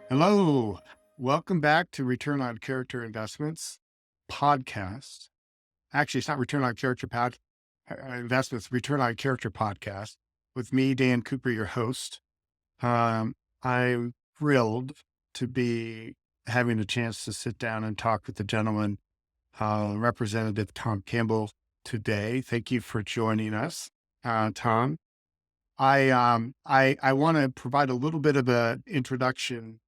Hello. Welcome back to Return on Character Investments podcast. Actually, it's not Return on Character Investments, Return on Character podcast with me, Dan Cooper, your host. I'm thrilled to be having a chance to sit down and talk with the gentleman, Representative Tom Campbell, today. Thank you for joining us, Tom. I want to provide a little bit of an introduction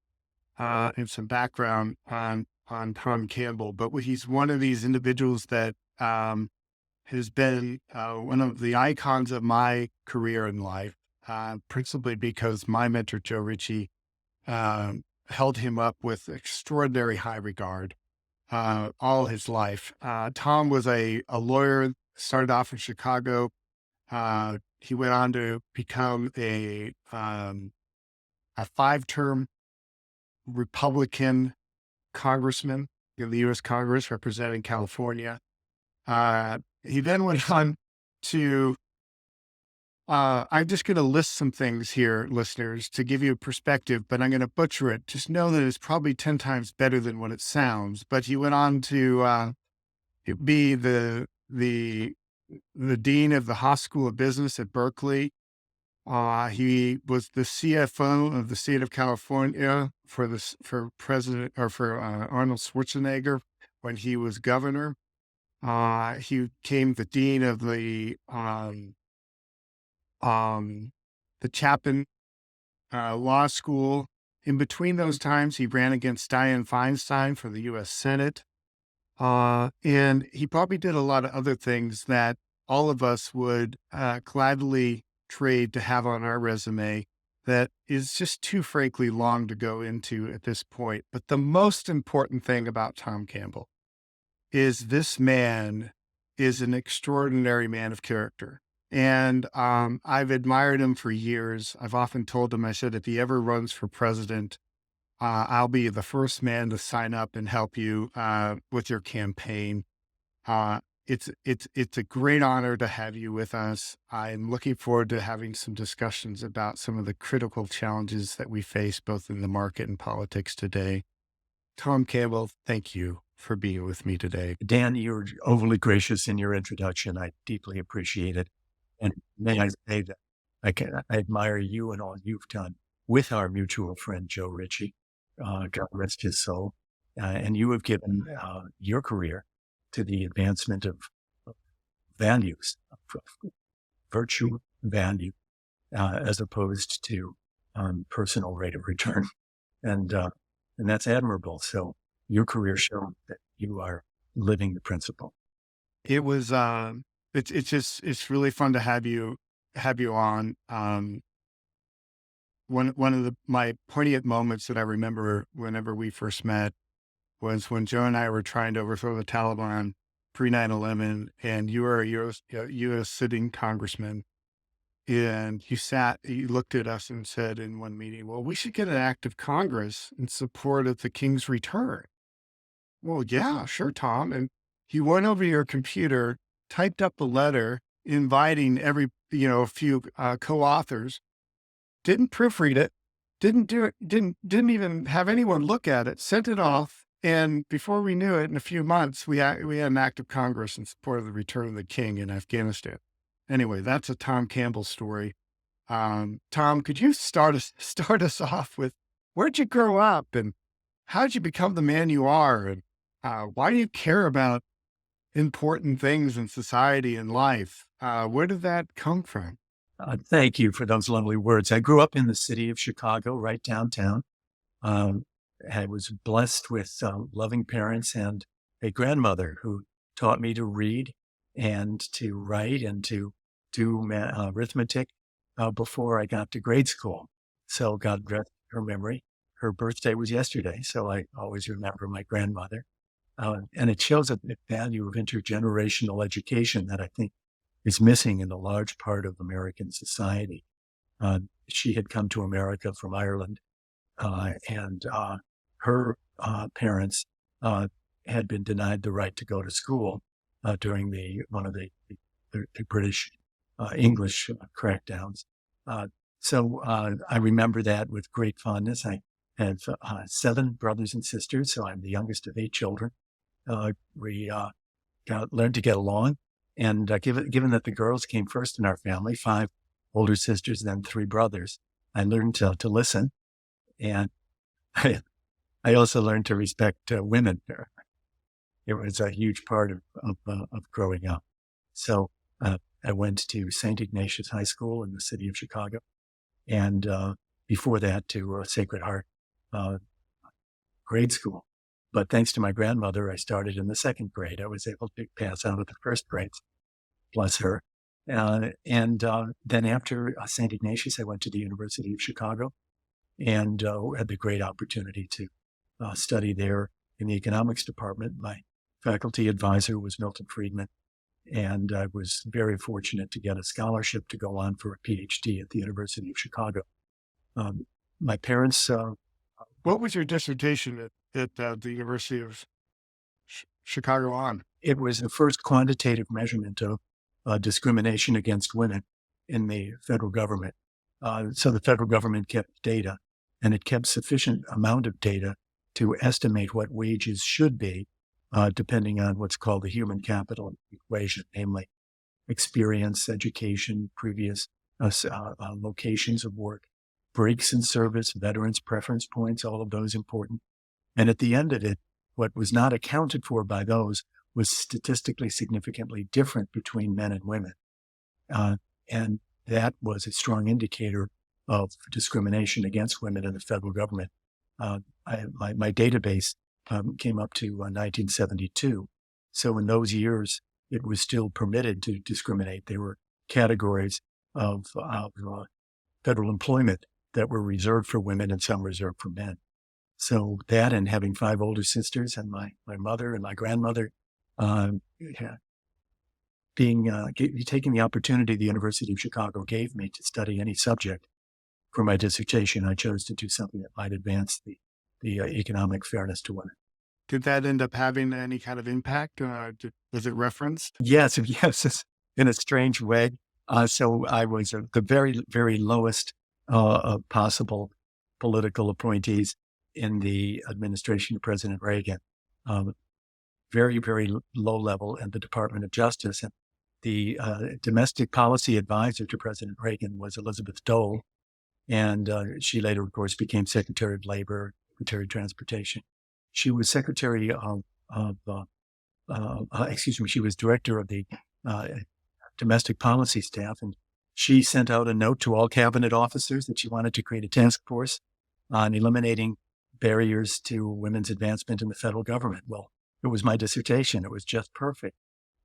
and some background on Tom Campbell, but he's one of these individuals that has been one of the icons of my career in life, principally because my mentor, Joe Ritchie, held him up with extraordinary high regard all his life. Tom was a lawyer, started off in Chicago. He went on to become a 5-term Republican congressman in the U.S. Congress representing California. He then went on to, I'm just going to list some things here, listeners, to give you a perspective, but I'm going to butcher it. Just know that it's probably 10 times better than what it sounds. But he went on to be the dean of the Haas School of Business at Berkeley. He was the CFO of the state of California for Arnold Schwarzenegger when he was governor. He became the dean of the Chapman Law School. In between those times, he ran against Dianne Feinstein for the U.S. Senate. And he probably did a lot of other things that all of us would gladly trade to have on our resume that is just too frankly long to go into at this point. But the most important thing about Tom Campbell is this man is an extraordinary man of character. And I've admired him for years. I've often told him, I said, if he ever runs for president, I'll be the first man to sign up and help you with your campaign. It's a great honor to have you with us. I'm looking forward to having some discussions about some of the critical challenges that we face both in the market and politics today. Tom Campbell, thank you for being with me today. Dan, you're overly gracious in your introduction. I deeply appreciate it. And may I say that I admire you and all you've done with our mutual friend, Joe Ritchie. God rest his soul. And you have given your career to the advancement of values, of virtue, value, as opposed to personal rate of return. And that's admirable. So your career showed that you are living the principle. It was, it's really fun to have you on. One of my poignant moments that I remember whenever we first met was when Joe and I were trying to overthrow the Taliban pre 9/11, and you were a U.S. sitting congressman, and you looked at us and said in one meeting, well, we should get an act of Congress in support of the king's return. Well, yeah, sure, Tom. And you went over your computer, typed up a letter inviting a few co-authors, didn't proofread it, didn't even have anyone look at it, sent it off. And before we knew it, in a few months, we had an act of Congress in support of the return of the king in Afghanistan. Anyway, that's a Tom Campbell story. Tom, could you start us off with, where'd you grow up and how'd you become the man you are? And why do you care about important things in society and life? Where did that come from? Thank you for those lovely words. I grew up in the city of Chicago, right downtown. I was blessed with loving parents and a grandmother who taught me to read and to write and to do arithmetic before I got to grade school. So God rest her memory. Her birthday was yesterday, so I always remember my grandmother. And it shows a value of intergenerational education that I think is missing in a large part of American society. She had come to America from Ireland, and her parents had been denied the right to go to school during one of the British English crackdowns. So I remember that with great fondness. I have 7 brothers and sisters, so I'm the youngest of 8 children. We learned to get along, and given that the girls came first in our family, 5 older sisters, then 3 brothers, I learned to listen, and I also learned to respect women. It was a huge part of growing up. So I went to St. Ignatius High School in the city of Chicago, and before that to Sacred Heart grade school. But thanks to my grandmother, I started in the 2nd grade. I was able to pass out of the 1st grades, bless her. And then after St. Ignatius, I went to the University of Chicago and had the great opportunity to study there in the economics department. My faculty advisor was Milton Friedman, and I was very fortunate to get a scholarship to go on for a PhD at the University of Chicago. My parents... What was your dissertation at the University of Chicago on? It was the first quantitative measurement of discrimination against women in the federal government. So the federal government kept data, and it kept sufficient amount of data to estimate what wages should be, depending on what's called the human capital equation, namely experience, education, previous locations of work, breaks in service, veterans preference points, all of those important. And at the end of it, what was not accounted for by those was statistically significantly different between men and women. And that was a strong indicator of discrimination against women in the federal government. My database came up to 1972. So in those years, it was still permitted to discriminate. There were categories of federal employment that were reserved for women and some reserved for men. So that, and having 5 older sisters and my mother and my grandmother, taking the opportunity the University of Chicago gave me to study any subject for my dissertation, I chose to do something that might advance the economic fairness to women. Did that end up having any kind of impact? Was it referenced? Yes, in a strange way. So I was the very, very lowest possible political appointees in the administration of President Reagan. Very, very low level in the Department of Justice. And the domestic policy advisor to President Reagan was Elizabeth Dole. And she later, of course, became Secretary of Labor, Secretary of Transportation. She was Secretary she was Director of the Domestic Policy Staff. And she sent out a note to all cabinet officers that she wanted to create a task force on eliminating barriers to women's advancement in the federal government. Well, it was my dissertation. It was just perfect.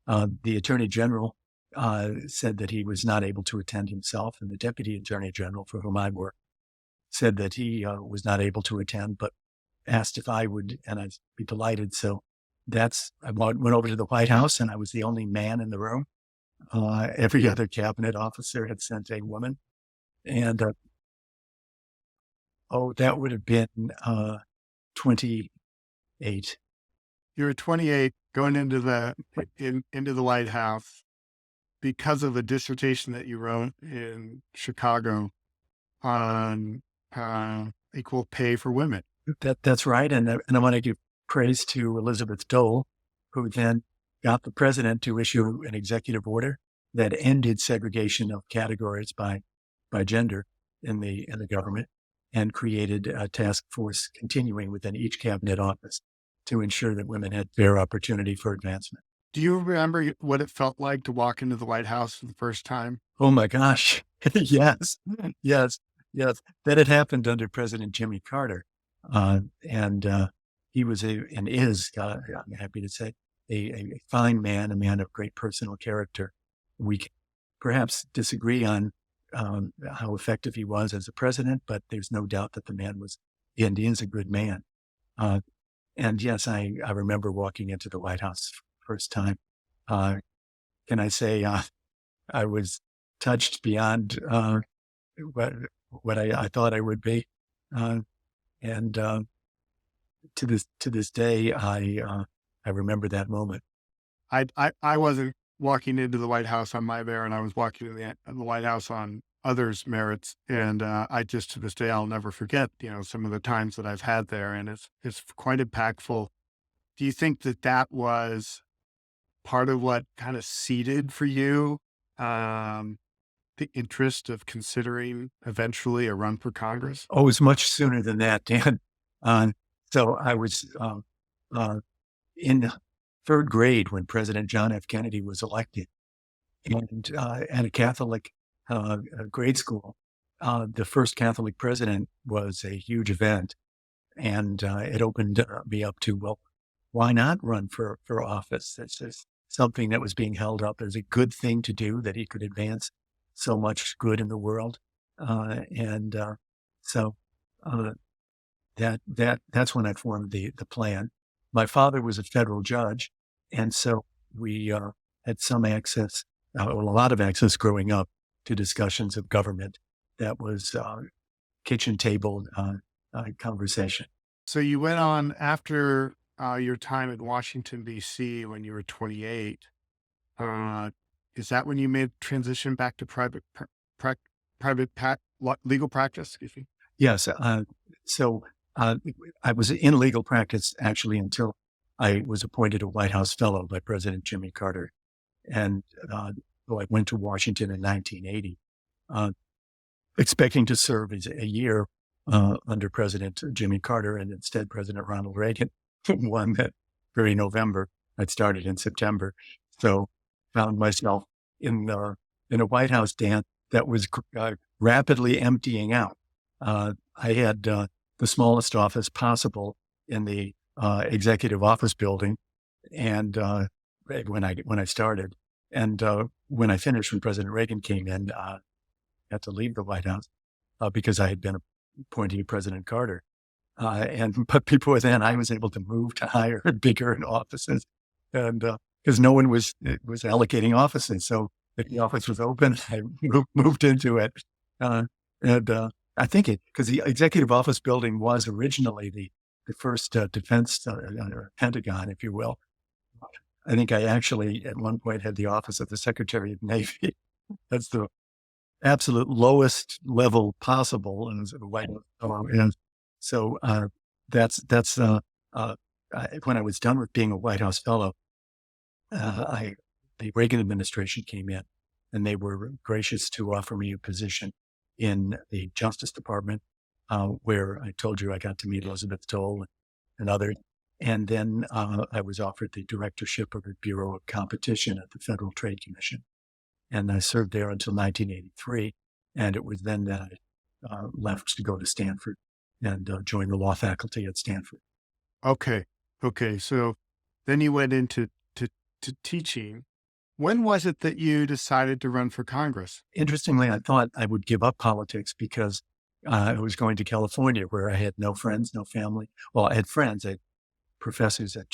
The Attorney General said that he was not able to attend himself, and the Deputy Attorney General, for whom I worked, said that he was not able to attend, but asked if I would, and I'd be delighted. So I went over to the White House, and I was the only man in the room. Every other cabinet officer had sent a woman. And, that would have been 28. You were 28 going into the White House because of a dissertation that you wrote in Chicago on equal pay for women. That's right. And I want to give praise to Elizabeth Dole, who then got the president to issue an executive order that ended segregation of categories by gender in the government, and created a task force continuing within each cabinet office to ensure that women had fair opportunity for advancement. Do you remember what it felt like to walk into the White House for the first time? Oh my gosh. Yes. That had happened under President Jimmy Carter. And he was and is, I'm happy to say, a fine man, a man of great personal character. We can perhaps disagree on how effective he was as a president, but there's no doubt that the man was, and he is a good man. And yes, I remember walking into the White House first time. Can I say I was touched beyond what I thought I would be, and to this day, I remember that moment. I wasn't walking into the White House on my bear, and I was walking into the White House on others' merits. And I just to this day I'll never forget, some of the times that I've had there, and it's quite impactful. Do you think that that was part of what kind of seeded for you um, the interest of considering eventually a run for Congress? Oh, it was much sooner than that, Dan. Uh, so I was uh, in third grade when President John F. Kennedy was elected, and at a Catholic grade school. The first Catholic president was a huge event, and it opened me up to, well, why not run for office? This is something that was being held up as a good thing to do, that he could advance so much good in the world. And so uh, that's when I formed the plan. My father was a federal judge, and so we had some access, well, a lot of access growing up to discussions of government. That was kitchen table conversation. So you went on after your time at Washington, D.C. when you were 28. Uh, is that when you made transition back to legal practice? Excuse me. Yes. So I was in legal practice actually until I was appointed a White House fellow by President Jimmy Carter. And so I went to Washington in 1980, expecting to serve as a year under President Jimmy Carter, and instead President Ronald Reagan won that very November. I'd started in September. So found myself in a White House, Dan, that was rapidly emptying out. I had the smallest office possible in the executive office building, and when I started, and when I finished, when President Reagan came in, I had to leave the White House because I had been appointing President Carter. But before then, I was able to move to higher and bigger offices, and because no one was allocating offices, so if the office was open, I moved into it, and I think because the executive office building was originally the first defense or Pentagon, if you will. I think I actually at one point had the office of the Secretary of Navy. That's the absolute lowest level possible, and the White House. And so that's when I was done with being a White House fellow, the Reagan administration came in, and they were gracious to offer me a position in the Justice Department, where I told you I got to meet Elizabeth Dole and others. And then I was offered the directorship of the Bureau of Competition at the Federal Trade Commission. And I served there until 1983. And it was then that I left to go to Stanford and join the law faculty at Stanford. Okay. So then you went into to teaching. When was it that you decided to run for Congress? Interestingly, I thought I would give up politics because I was going to California, where I had no friends, no family. Well, I had friends, I had professors at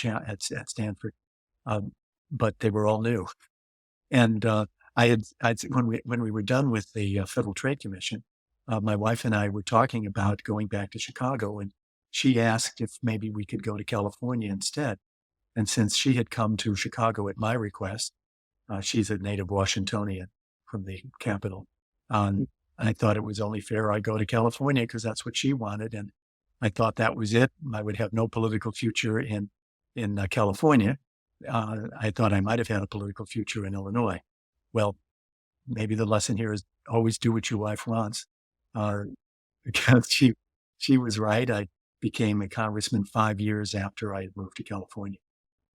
Stanford, but they were all new. And when we were done with the Federal Trade Commission, my wife and I were talking about going back to Chicago, and she asked if maybe we could go to California instead. And since she had come to Chicago at my request, she's a native Washingtonian from the capital. I thought it was only fair I go to California because that's what she wanted. And I thought that was it. I would have no political future in California. I thought I might have had a political future in Illinois. Well, maybe the lesson here is always do what your wife wants. Because she was right. I became a congressman 5 years after I had moved to California.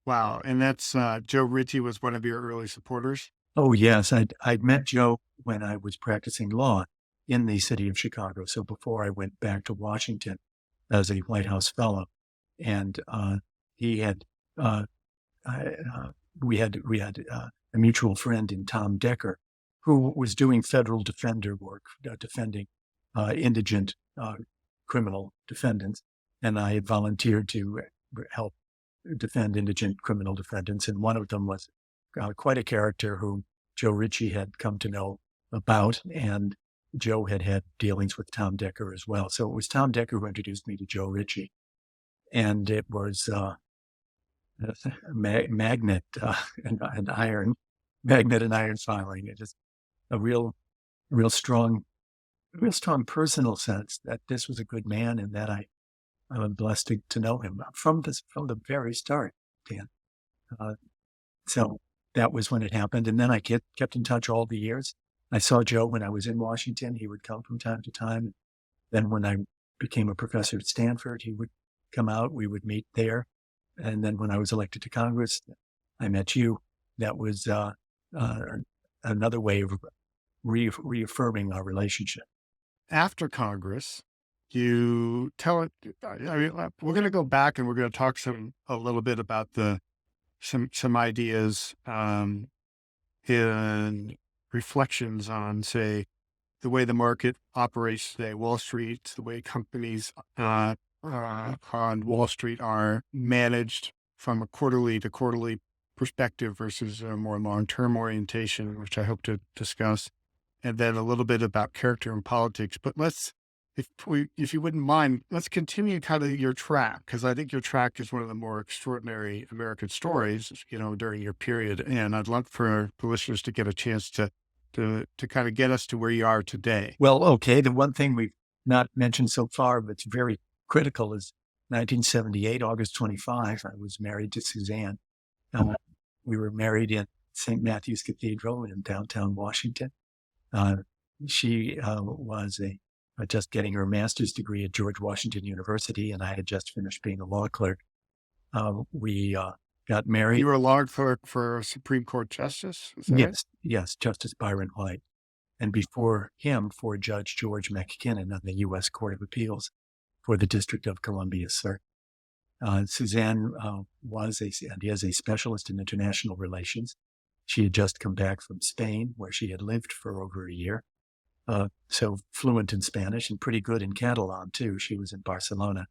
Wow. And that's Joe Ritchie was one of your early supporters? Oh, yes. I'd met Joe when I was practicing law in the city of Chicago. So before I went back to Washington as a White House fellow, and he had we had a mutual friend in Tom Decker, who was doing federal defender work, defending indigent criminal defendants, and I had volunteered to help defend indigent criminal defendants. And one of them was quite a character who Joe Ritchie had come to know about, and Joe had had dealings with Tom Decker as well. So it was Tom Decker who introduced me to Joe Ritchie, and it was a magnet and iron filing. It just a real real strong personal sense that this was a good man and that I'm blessed to know him from the very start, Dan. Uh, so that was when it happened. And then I kept in touch all the years. I saw Joe when I was in Washington. He would come from time to time. Then when I became a professor at Stanford, he would come out. We would meet there. And then when I was elected to Congress, I met you. That was another way of reaffirming our relationship. After Congress, you tell it. I mean, we're going to go back and we're going to talk a little bit about some ideas and reflections on, say, the way the market operates today, Wall Street, the way companies on Wall Street are managed from a quarterly to quarterly perspective versus a more long-term orientation, which I hope to discuss, and then a little bit about character and politics. But if you wouldn't mind, let's continue kind of your track, because I think your track is one of the more extraordinary American stories, during your period. And I'd love for the listeners to get a chance to kind of get us to where you are today. Well, okay. The one thing we've not mentioned so far, but it's very critical, is 1978, August 25, I was married to Suzanne. We were married in St. Matthew's Cathedral in downtown Washington. She was just getting her master's degree at George Washington University, and I had just finished being a law clerk. We got married. You were a law clerk for a Supreme Court justice? Yes, Justice Byron White. And before him, for Judge George McKinnon on the U.S. Court of Appeals for the District of Columbia, sir. Suzanne was and is a specialist in international relations. She had just come back from Spain, where she had lived for over a year. So fluent in Spanish and pretty good in Catalan, too. She was in Barcelona.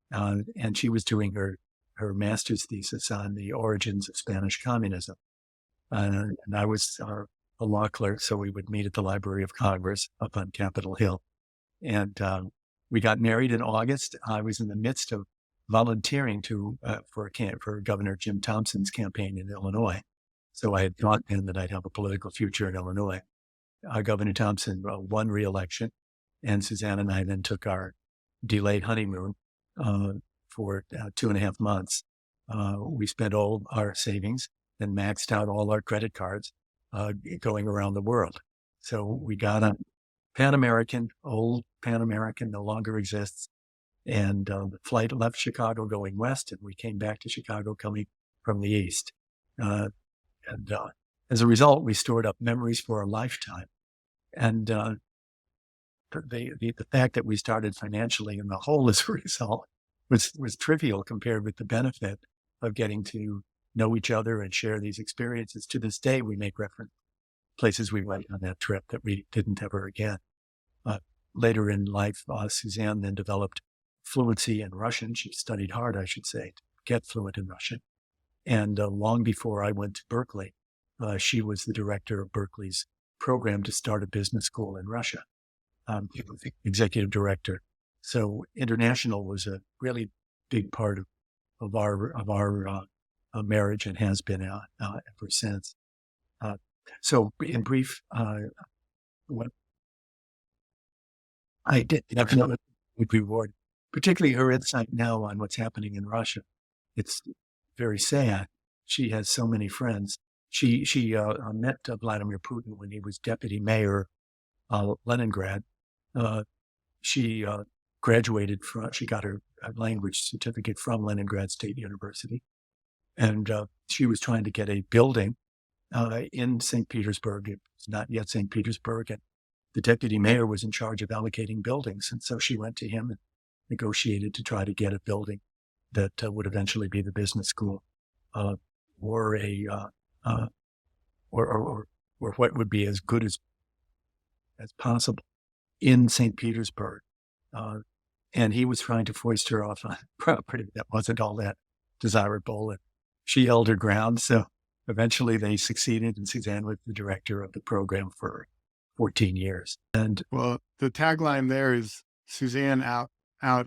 And she was doing her master's thesis on the origins of Spanish communism. And I was a law clerk, so we would meet at the Library of Congress up on Capitol Hill. And we got married in August. I was in the midst of volunteering for Governor Jim Thompson's campaign in Illinois. So I had thought then that I'd have a political future in Illinois. Governor Thompson won re-election, and Suzanne and I then took our delayed honeymoon for 2.5 months. We spent all our savings and maxed out all our credit cards going around the world. So we got on old Pan American, no longer exists. And the flight left Chicago going west, and we came back to Chicago coming from the east. As a result, we stored up memories for a lifetime. And the fact that we started financially in the hole as a result was trivial compared with the benefit of getting to know each other and share these experiences. To this day, we make reference to places we went on that trip that we didn't ever again. Later in life, Suzanne then developed fluency in Russian. She studied hard, I should say, to get fluent in Russian. And long before I went to Berkeley, she was the director of Berkeley's program to start a business school in Russia, executive director. So international was a really big part of our marriage and has been ever since. So in brief, what I did definitely would reward, particularly her insight now on what's happening in Russia. It's very sad. She has so many friends. She met Vladimir Putin when he was deputy mayor of Leningrad. She graduated she got her language certificate from Leningrad State University. And she was trying to get a building in St. Petersburg. It was not yet St. Petersburg. And the deputy mayor was in charge of allocating buildings. And so she went to him and negotiated to try to get a building that would eventually be the business school, or what would be as good as possible in St. Petersburg. And he was trying to foist her off on property that wasn't all that desirable. And she held her ground. So eventually they succeeded, and Suzanne was the director of the program for 14 years. And well, the tagline there is Suzanne out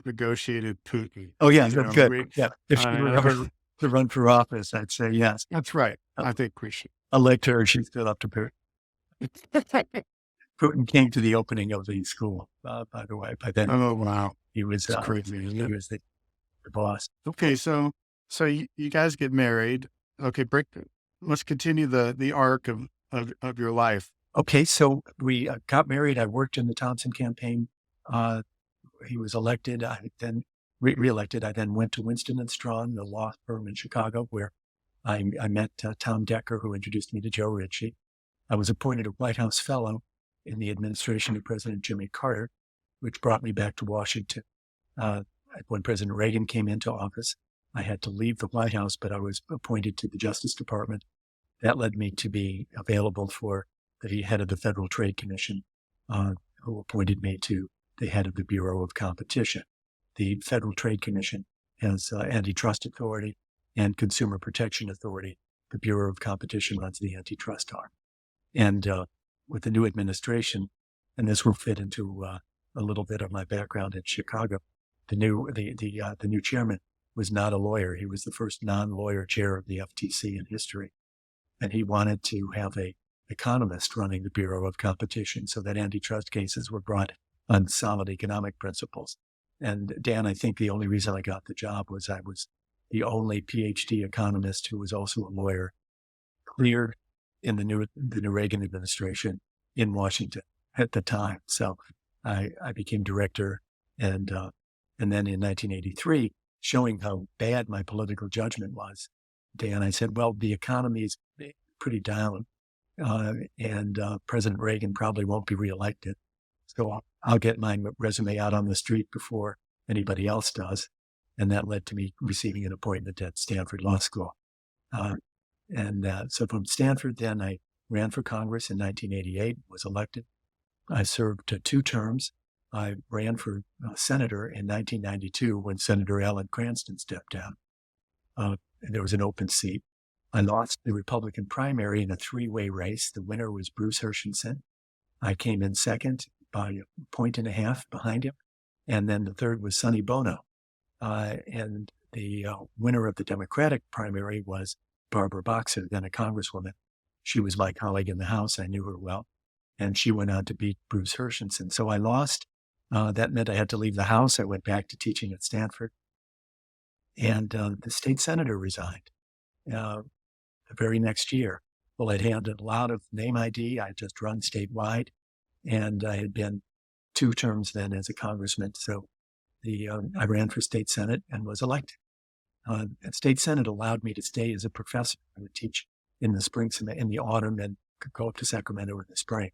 negotiated Putin. Oh yeah, that's good. Yeah. If she were ever to run for office, I'd say yes. That's right. I think we should elect her. She's still up to Putin. Putin came to the opening of the school, by the way. By then, Oh, wow. he was It's crazy, isn't he it? was the boss. Okay. So you guys get married. Okay. Let's continue the arc of your life. Okay, so we got married. I worked in the Thompson campaign. Uh, he was elected. I then reelected. I then went to Winston and Strawn, the law firm in Chicago, where I met Tom Decker, who introduced me to Joe Ritchie. I was appointed a White House fellow in the administration of President Jimmy Carter, which brought me back to Washington. Uh, when President Reagan came into office, I had to leave the White House, but I was appointed to the Justice Department. That led me to be available for the head of the Federal Trade Commission, who appointed me to the head of the Bureau of Competition. The Federal Trade Commission has antitrust authority and consumer protection authority. The Bureau of Competition runs the antitrust arm. And with the new administration, and this will fit into a little bit of my background in Chicago, the new chairman was not a lawyer. He was the first non-lawyer chair of the FTC in history. And he wanted to have a economist running the Bureau of Competition so that antitrust cases were brought on solid economic principles. And Dan, I think the only reason I got the job was I was the only PhD economist who was also a lawyer cleared in the new Reagan administration in Washington at the time. So I became director, and then in 1983, showing how bad my political judgment was, Dan, I said, well, the economy is pretty down, and President Reagan probably won't be reelected. So I'll get my resume out on the street before anybody else does. And that led to me receiving an appointment at Stanford Law School. So from Stanford, then I ran for Congress in 1988, was elected. I served 2 terms. I ran for senator in 1992 when Senator Alan Cranston stepped down. And there was an open seat. I lost the Republican primary in a 3-way race. The winner was Bruce Hershenson. I came in second by 1.5 points behind him. And then the third was Sonny Bono. And the winner of the Democratic primary was Barbara Boxer, then a congresswoman. She was my colleague in the House. I knew her well. And she went on to beat Bruce Hershenson. So I lost. That meant I had to leave the House. I went back to teaching at Stanford. And the state senator resigned the very next year. Well, I'd had a lot of name ID. I had just run statewide. And I had been 2 terms then as a congressman. So I ran for state senate and was elected. And state senate allowed me to stay as a professor. I would teach in the spring, in the autumn, and could go up to Sacramento in the spring.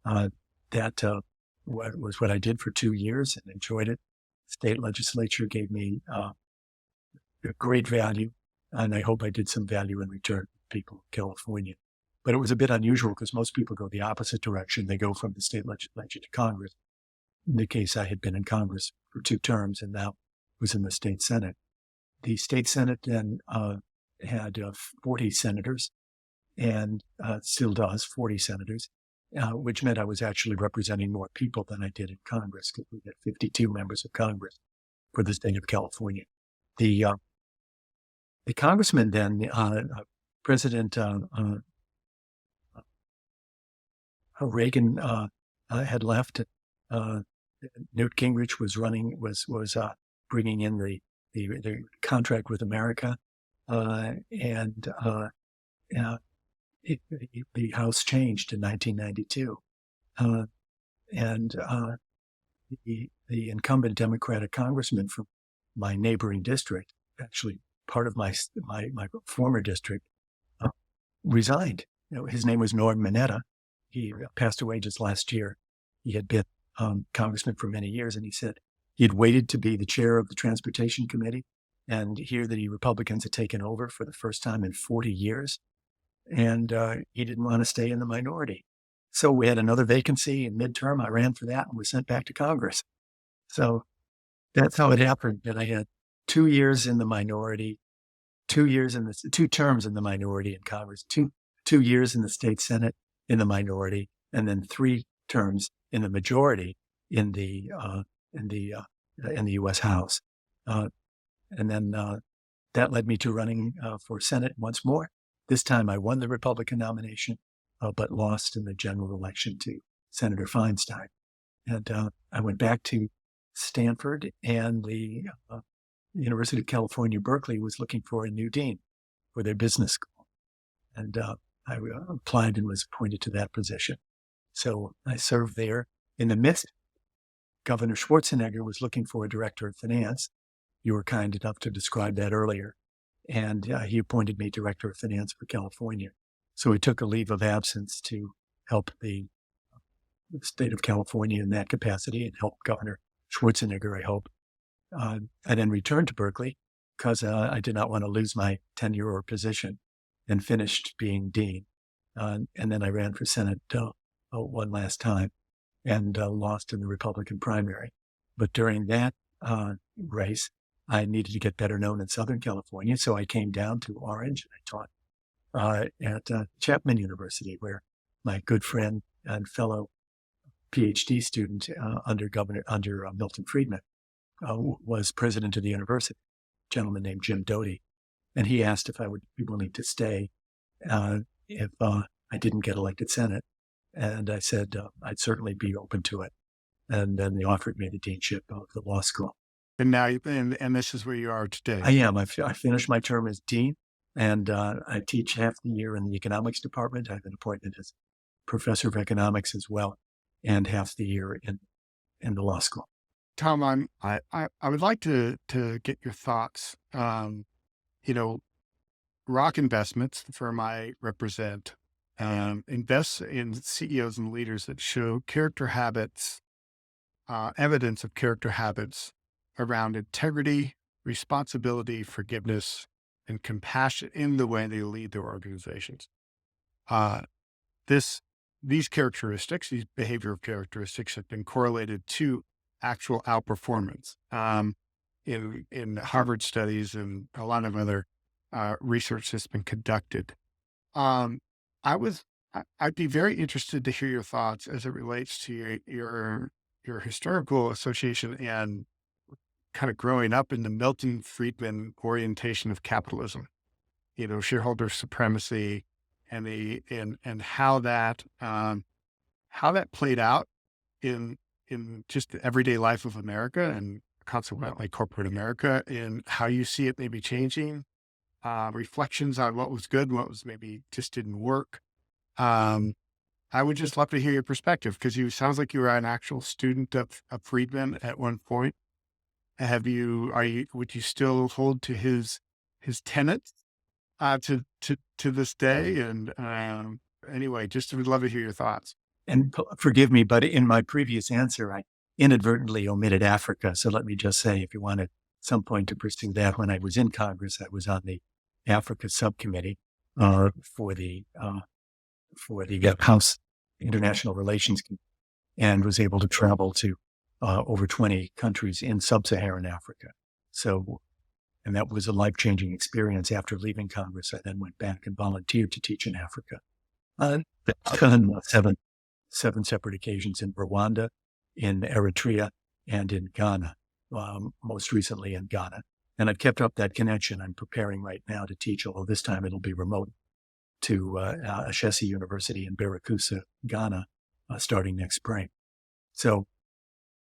That was what I did for 2 years and enjoyed it. State legislature gave me a great value, and I hope I did some value in return to people in California. But it was a bit unusual because most people go the opposite direction. They go from the state legislature to Congress. In the case, I had been in Congress for 2 terms and now was in the state senate. The state senate then had 40 senators and still does 40 senators, which meant I was actually representing more people than I did in Congress because we had 52 members of Congress for the state of California. The congressman then, President Reagan had left. Newt Gingrich was bringing in the contract with America, and the House changed in 1992, and the incumbent Democratic congressman from my neighboring district, actually part of my former district, resigned. His name was Norm Mineta. He passed away just last year. He had been congressman for many years, and he said he had waited to be the chair of the Transportation Committee and hear that the Republicans had taken over for the first time in 40 years. And he didn't want to stay in the minority. So we had another vacancy in midterm. I ran for that and was sent back to Congress. So that's how it happened. And I had 2 years in the minority, 2 terms in the minority in Congress, 2 years in the state Senate in the minority, and then 3 terms in the majority in the U.S. House. And then that led me to running for Senate once more. This time I won the Republican nomination, but lost in the general election to Senator Feinstein. And I went back to Stanford, and the University of California, Berkeley was looking for a new dean for their business school. And I applied and was appointed to that position. So I served there. In the midst, Governor Schwarzenegger was looking for a director of finance. You were kind enough to describe that earlier. And he appointed me director of finance for California. So he took a leave of absence to help the state of California in that capacity and help Governor Schwarzenegger, I hope. I then returned to Berkeley because I did not want to lose my tenure or position, and finished being dean. And then I ran for Senate one last time and lost in the Republican primary. But during that race, I needed to get better known in Southern California. So I came down to Orange and I taught at Chapman University, where my good friend and fellow PhD student under Milton Friedman was president of the university, a gentleman named Jim Doty. And he asked if I would be willing to stay if I didn't get elected Senate. And I said I'd certainly be open to it. And then they offered me the deanship of the law school. And now, and this is where you are today. I am. I finished my term as dean, and I teach half the year in the economics department. I have an appointment as professor of economics as well, and half the year in the law school. Tom, I would like to get your thoughts. Rock Investments, the firm I represent, invests in CEOs and leaders that show character habits, evidence of character habits around integrity, responsibility, forgiveness, and compassion in the way they lead their organizations. These characteristics, these behavioral characteristics, have been correlated to actual outperformance in Harvard studies and a lot of other research that's been conducted. I'd be very interested to hear your thoughts as it relates to your historical association and kind of growing up in the Milton Friedman orientation of capitalism, shareholder supremacy, and how that played out in just the everyday life of America and consequently corporate America, and how you see it maybe changing, reflections on what was good and what was maybe just didn't work. I would just love to hear your perspective, because sounds like you were an actual student of Friedman at one point. Would you still hold to his tenets to this day? And anyway, just would love to hear your thoughts. And forgive me, but in my previous answer, I inadvertently omitted Africa. So let me just say, if you want at some point to pursue that, when I was in Congress, I was on the Africa subcommittee for the House International Relations Committee, and was able to travel to over 20 countries in sub-Saharan Africa. So, and that was a life-changing experience. After leaving Congress, I then went back and volunteered to teach in Africa on seven separate occasions in Rwanda, in Eritrea, and in Ghana, most recently in Ghana. And I've kept up that connection. I'm preparing right now to teach, although this time it'll be remote, to Ashesi University in Barakusa, Ghana, starting next spring. So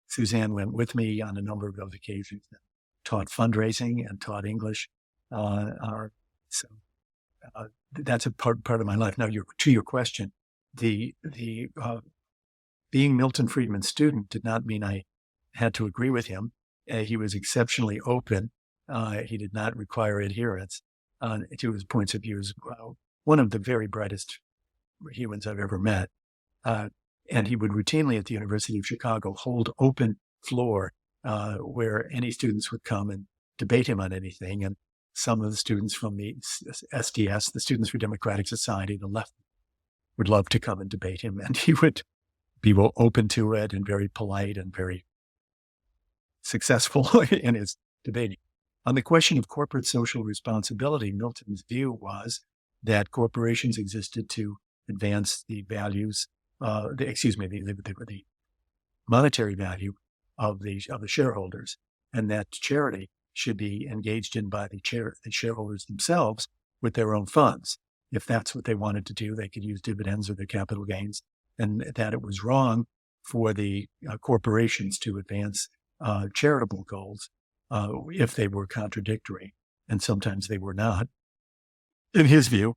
Suzanne went with me on a number of those occasions, taught fundraising and taught English. So that's a part of my life. Now, to your question, the being Milton Friedman's student did not mean I had to agree with him. He was exceptionally open. He did not require adherence to his points of view. One of the very brightest humans I've ever met. And he would routinely at the University of Chicago hold open floor where any students would come and debate him on anything. And some of the students from the SDS, the Students for Democratic Society, the left, would love to come and debate him. And he would be open to it and very polite and very successful in his debating. On the question of corporate social responsibility, Milton's view was that corporations existed to advance the values, the monetary value of the shareholders, and that charity should be engaged in by the shareholders themselves with their own funds. If that's what they wanted to do, they could use dividends or their capital gains and that it was wrong for the corporations to advance charitable goals if they were contradictory, and sometimes they were not, in his view,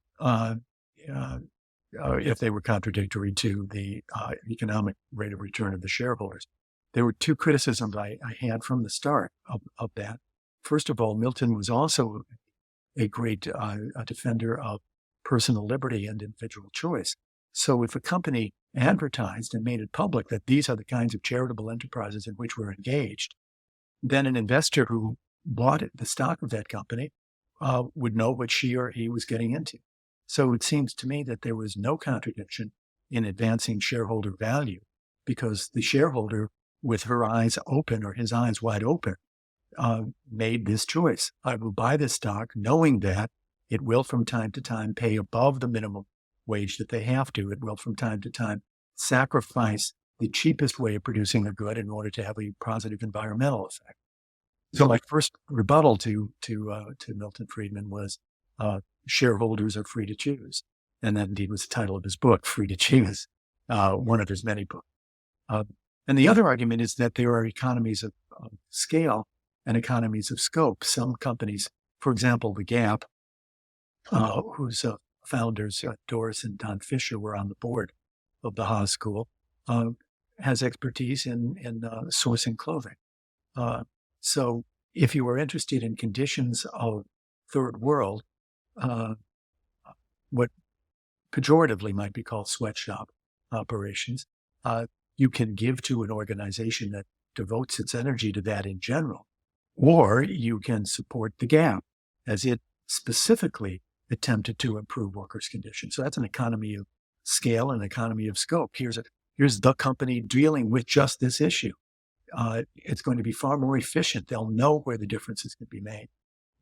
if they were contradictory to the economic rate of return of the shareholders. There were two criticisms I had from the start of that. First of all, Milton was also a great defender of personal liberty and individual choice. So if a company advertised and made it public that these are the kinds of charitable enterprises in which we're engaged, then an investor who bought the stock of that company would know what she or he was getting into. So it seems to me that there was no contradiction in advancing shareholder value, because the shareholder, with her eyes open or his eyes wide open, made this choice. I will buy this stock knowing that it will from time to time pay above the minimum wage that they have to. It will from time to time sacrifice the cheapest way of producing a good in order to have a positive environmental effect. So my first rebuttal to Milton Friedman was, shareholders are free to choose. And that indeed was the title of his book, Free to Choose, one of his many books. And the other argument is that there are economies of scale and economies of scope. Some companies, for example, the Gap, whose founders, Doris and Don Fisher, were on the board of the Haas School, has expertise in sourcing clothing. So if you are interested in conditions of third world, what pejoratively might be called sweatshop operations, you can give to an organization that devotes its energy to that in general, or you can support the Gap as it specifically attempted to improve workers' conditions. So that's an economy of scale and economy of scope. Here's the company dealing with just this issue. It's going to be far more efficient. They'll know where the differences can be made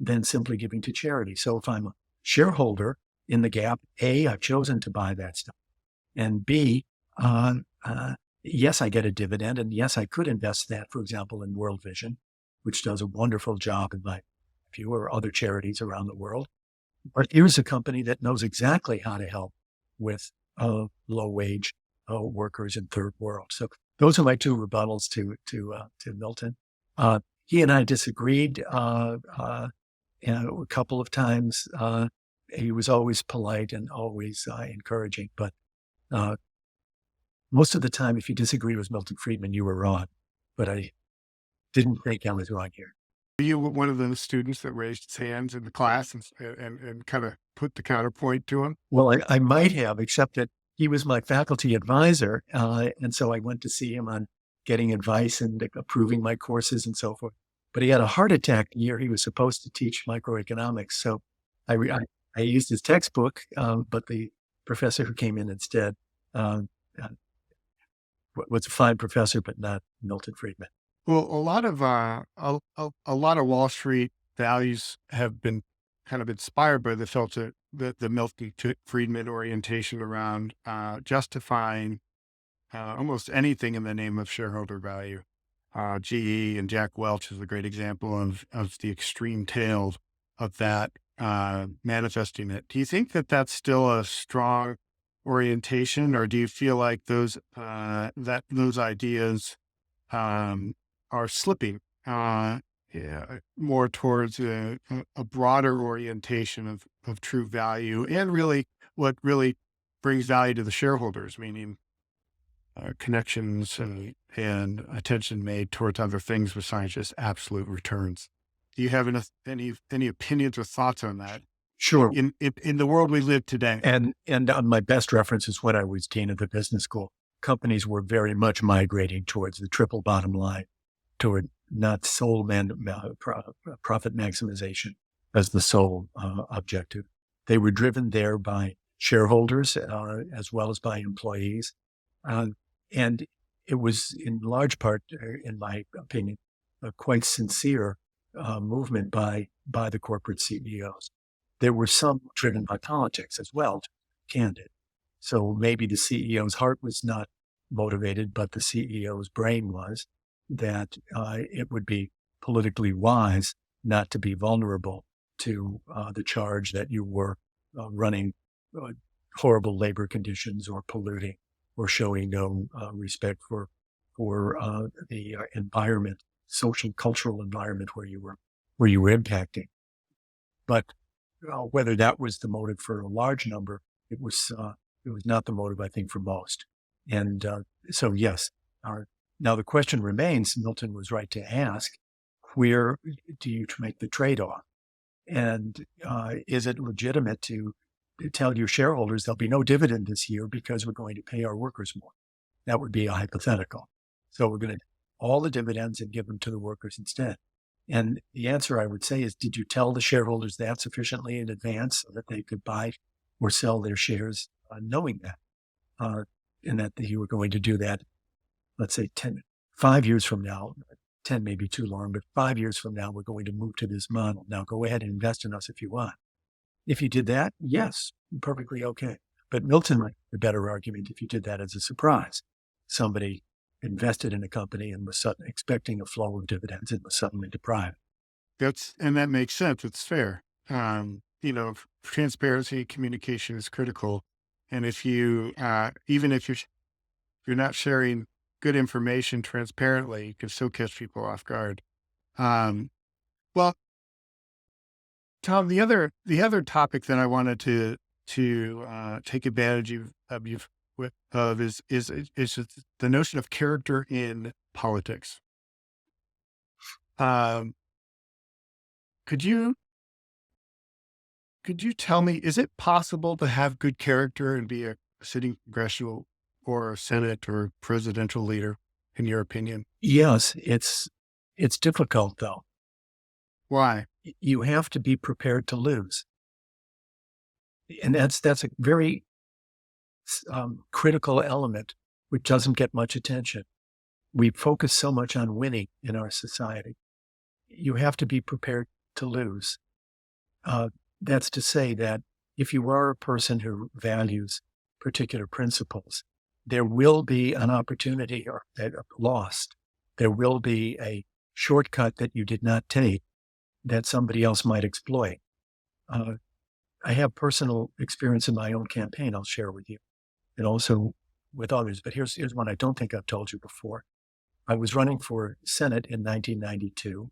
than simply giving to charity. So if I'm a shareholder in the Gap, A, I've chosen to buy that stuff, and B, yes, I get a dividend, and yes, I could invest that, for example, in World Vision, which does a wonderful job in my view, or other charities around the world. But here's a company that knows exactly how to help with low-wage workers in third world. So those are my two rebuttals to Milton. He and I disagreed a couple of times. He was always polite and always encouraging, but most of the time, if you disagreed with Milton Friedman, you were wrong. But I didn't think I was wrong here. Were you one of those students that raised his hands in the class and kind of put the counterpoint to him? Well, I might have, except that he was my faculty advisor. And so I went to see him on getting advice and approving my courses and so forth. But he had a heart attack the year he was supposed to teach microeconomics. So I used his textbook, but the professor who came in instead was a fine professor, but not Milton Friedman. Well, a lot of Wall Street values have been kind of inspired by the Milton Friedman orientation around justifying almost anything in the name of shareholder value. GE and Jack Welch is a great example of the extreme tail of that manifesting it. Do you think that that's still a strong orientation, or do you feel like those ideas are slipping more towards a broader orientation of true value and really what really brings value to the shareholders, meaning connections and attention made towards other things besides just absolute returns? Do you have any opinions or thoughts on that? Sure. In the world we live today. And my best reference is when I was dean of the business school. Companies were very much migrating towards the triple bottom line, toward not profit maximization as the sole objective. They were driven there by shareholders as well as by employees. And it was in large part, in my opinion, a quite sincere movement by the corporate CEOs. There were some driven by politics as well, candid. So maybe the CEO's heart was not motivated, but the CEO's brain was, that it would be politically wise not to be vulnerable to the charge that you were running horrible labor conditions or polluting or showing no respect for the environment, social, cultural environment where you were impacting. But whether that was the motive for a large number, it was not the motive, I think, for most. And so, yes. Now the question remains, Milton was right to ask, where do you make the trade-off? And is it legitimate to tell your shareholders there'll be no dividend this year because we're going to pay our workers more? That would be a hypothetical. So we're going to all the dividends and give them to the workers instead. And the answer I would say is, did you tell the shareholders that sufficiently in advance so that they could buy or sell their shares knowing that, and that you were going to do that, let's say 5 years from now? 10 may be too long, but 5 years from now, we're going to move to this model. Now go ahead and invest in us if you want. If you did that, yes, perfectly okay. But Milton might have a better argument if you did that as a surprise. Somebody invested in a company and was expecting a flow of dividends and was suddenly deprived. And that makes sense. It's fair. Transparency, communication is critical. And if you, even if you're not sharing good information transparently, you can still catch people off guard. Well, Tom, the other topic that I wanted to take advantage of is just the notion of character in politics. Could you tell me, is it possible to have good character and be a sitting congressional or Senate or presidential leader, in your opinion? Yes, it's difficult though. Why? You have to be prepared to lose. And that's a very critical element, which doesn't get much attention. We focus so much on winning in our society. You have to be prepared to lose. That's to say that if you are a person who values particular principles, there will be an opportunity or lost. There will be a shortcut that you did not take that somebody else might exploit. I have personal experience in my own campaign I'll share with you, and also with others. But here's one I don't think I've told you before. I was running for Senate in 1992.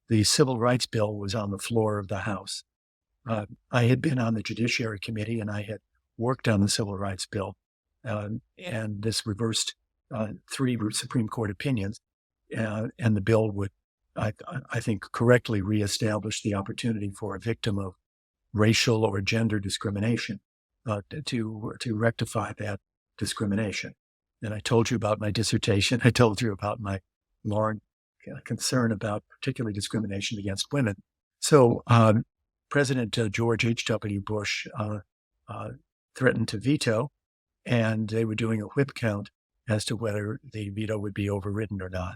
The Civil Rights Bill was on the floor of the House. I had been on the Judiciary Committee, and I had worked on the Civil Rights Bill, and this reversed 3 Supreme Court opinions, and the bill would, I think, correctly reestablish the opportunity for a victim of racial or gender discrimination to rectify that discrimination. And I told you about my dissertation. I told you about my long concern about particularly discrimination against women. So President George H.W. Bush threatened to veto, and they were doing a whip count as to whether the veto would be overridden or not.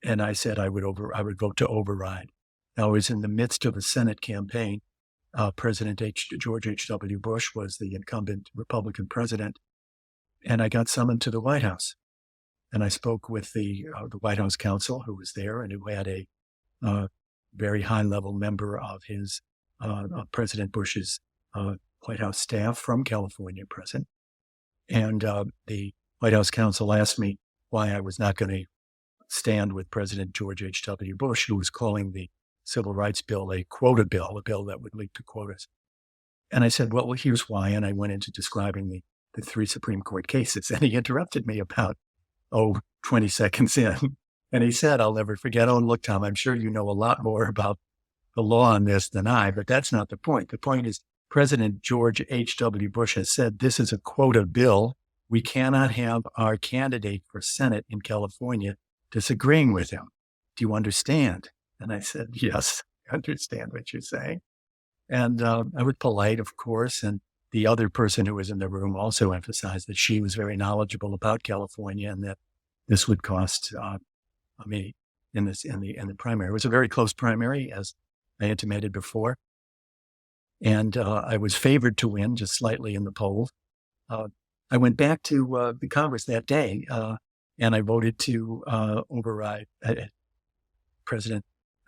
And I said I would vote to override. Now, I was in the midst of a Senate campaign. President George H.W. Bush was the incumbent Republican president, and I got summoned to the White House. And I spoke with the White House counsel who was there and who had a very high-level member of his President Bush's White House staff from California present. And the White House counsel asked me why I was not going to stand with President George H.W. Bush, who was calling the Civil Rights Bill a quota bill, a bill that would lead to quotas. And I said, well, here's why. And I went into describing the 3 Supreme Court cases. And he interrupted me about, 20 seconds in. And he said, I'll never forget, look, Tom, I'm sure you know a lot more about the law on this than I, but that's not the point. The point is President George H.W. Bush has said this is a quota bill. We cannot have our candidate for Senate in California disagreeing with him. Do you understand? And I said, yes, I understand what you're saying. And I was polite, of course. And the other person who was in the room also emphasized that she was very knowledgeable about California and that this would cost, in the primary. It was a very close primary, as I intimated before. And I was favored to win just slightly in the polls. I went back to the Congress that day, and I voted to override President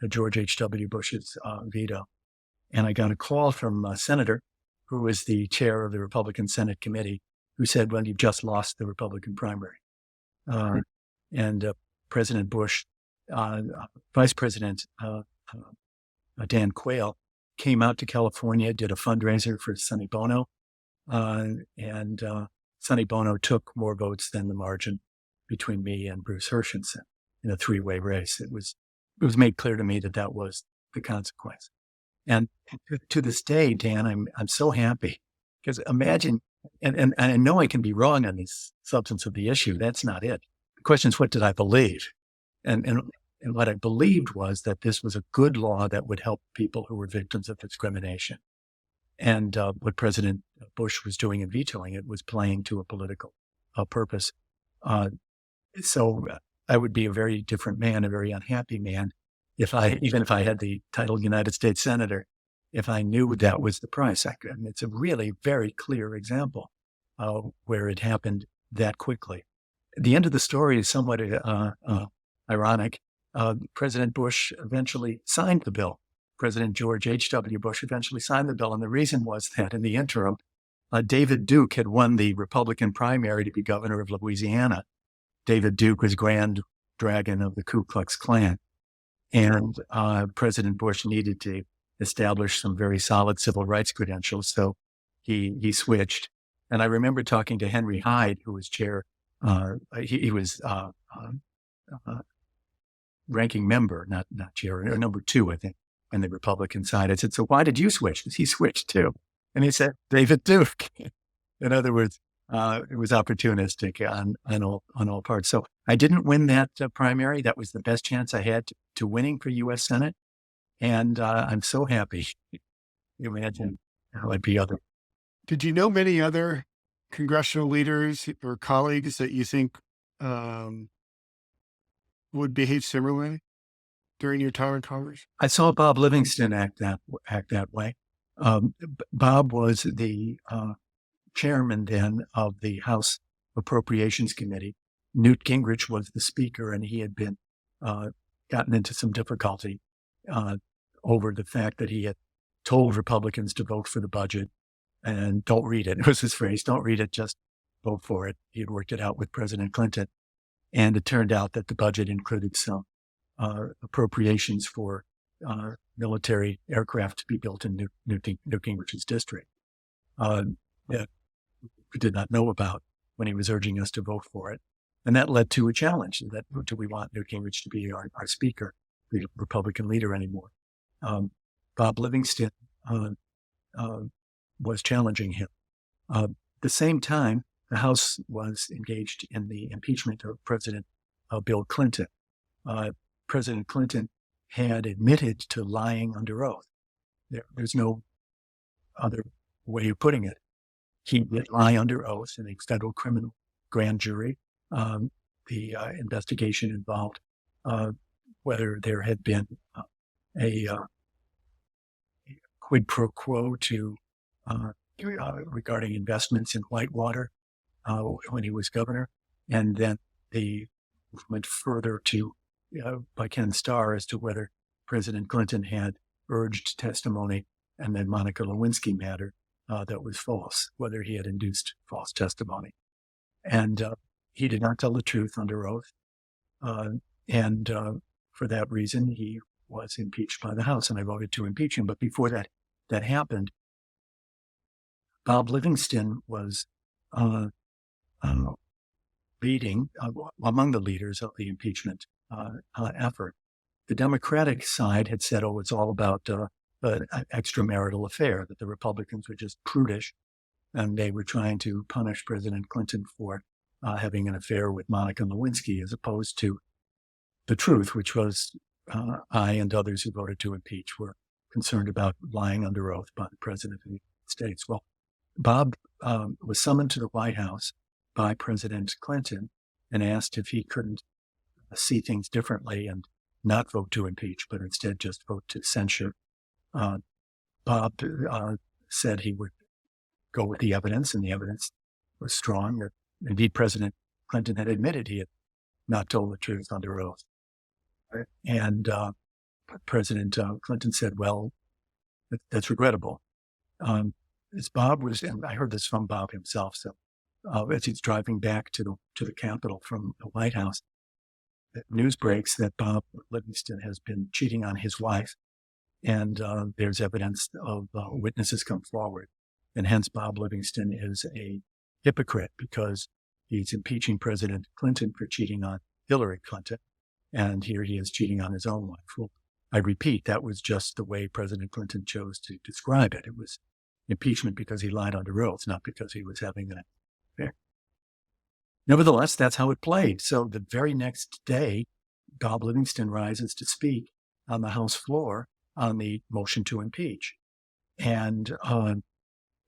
George H.W. Bush's veto. And I got a call from a senator who was the chair of the Republican Senate Committee, who said, well, you've just lost the Republican primary. And President Bush, Vice President Dan Quayle came out to California, did a fundraiser for Sonny Bono, and Sonny Bono took more votes than the margin between me and Bruce Hershenson in a three-way race. It was made clear to me that that was the consequence. And to this day, Dan, I'm so happy, because imagine, and I know I can be wrong on the substance of the issue. That's not it. The question is, what did I believe? And what I believed was that this was a good law that would help people who were victims of discrimination. And what President Bush was doing in vetoing it was playing to a political purpose. So I would be a very different man, a very unhappy man, even if I had the title United States Senator, if I knew that was the price. And it's a really very clear example where it happened that quickly. The end of the story is somewhat ironic. President Bush eventually signed the bill. President George H.W. Bush eventually signed the bill. And the reason was that in the interim, David Duke had won the Republican primary to be governor of Louisiana. David Duke was Grand Dragon of the Ku Klux Klan. And President Bush needed to establish some very solid civil rights credentials. So he switched. And I remember talking to Henry Hyde, who was chair. He was ranking member, not chair, or number 2, I think, on the Republican side. I said, so why did you switch? Because he switched too. And he said, David Duke. In other words, it was opportunistic on all parts. So I didn't win that primary. That was the best chance I had to winning for U.S. Senate. And I'm so happy. You imagine how I'd be other. Did you know many other congressional leaders or colleagues that you think would behave similarly during your time in Congress? I saw Bob Livingston act that way. Bob was the chairman then of the House Appropriations Committee. Newt Gingrich was the speaker, and he had been gotten into some difficulty over the fact that he had told Republicans to vote for the budget and don't read it. It was his phrase, don't read it, just vote for it. He had worked it out with President Clinton. And it turned out that the budget included some appropriations for military aircraft to be built in Newt Gingrich's district. That we did not know about when he was urging us to vote for it. And that led to a challenge that, do we want Newt Gingrich to be our speaker, the Republican leader anymore? Bob Livingston was challenging him. At the same time, the House was engaged in the impeachment of President Bill Clinton. President Clinton had admitted to lying under oath. There's no other way of putting it. He did lie under oath in a federal criminal grand jury. The investigation involved whether there had been a quid pro quo regarding investments in Whitewater when he was governor. And then the went further to by Ken Starr as to whether President Clinton had urged testimony and then Monica Lewinsky matter that was false, whether he had induced false testimony. And he did not tell the truth under oath. And for that reason, he was impeached by the House, and I voted to impeach him. But before that happened, Bob Livingston was leading among the leaders of the impeachment effort. The Democratic side had said, oh, it's all about an extramarital affair, that the Republicans were just prudish, and they were trying to punish President Clinton for having an affair with Monica Lewinsky, as opposed to the truth, which was I and others who voted to impeach were concerned about lying under oath by the President of the United States. Well, Bob was summoned to the White House by President Clinton and asked if he couldn't see things differently and not vote to impeach, but instead just vote to censure. Bob said he would go with the evidence, and the evidence was strong that indeed President Clinton had admitted he had not told the truth under oath. And President Clinton said, well, that's regrettable. As Bob was, and I heard this from Bob himself, so as he's driving back to the Capitol from the White House, the news breaks that Bob Livingston has been cheating on his wife, and there's evidence of witnesses come forward, and hence Bob Livingston is a hypocrite because he's impeaching President Clinton for cheating on Hillary Clinton, and here he is cheating on his own wife. Well, I repeat, that was just the way President Clinton chose to describe it. It was impeachment because he lied under oath, not because he was having an affair. Nevertheless, that's how it played. So the very next day, Bob Livingston rises to speak on the House floor on the motion to impeach. And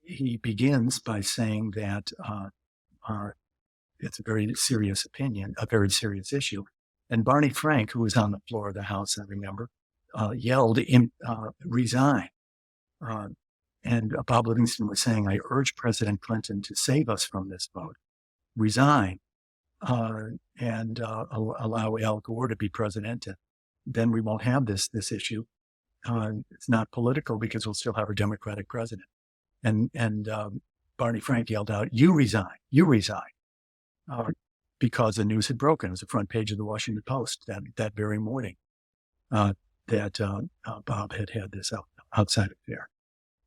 he begins by saying that it's a very serious opinion, a very serious issue. And Barney Frank, who was on the floor of the House, I remember, yelled, resign. And Bob Livingston was saying, I urge President Clinton to save us from this vote. Resign and allow Al Gore to be president. And then we won't have this issue. It's not political because we'll still have a Democratic president. And Barney Frank yelled out, you resign, because the news had broken. It was the front page of the Washington Post that very morning that Bob had this outside affair.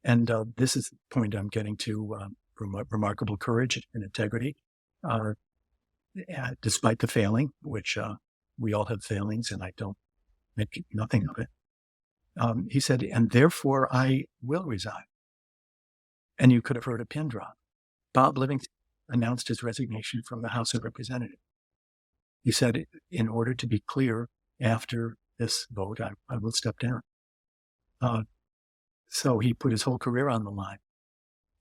And this is the point I'm getting to, remarkable courage and integrity, despite the failing, which we all have failings, and I don't make nothing of it. He said, and therefore I will resign. And you could have heard a pin drop. Bob Livingston announced his resignation from the House of Representatives. He said, in order to be clear after this vote, I will step down. So he put his whole career on the line.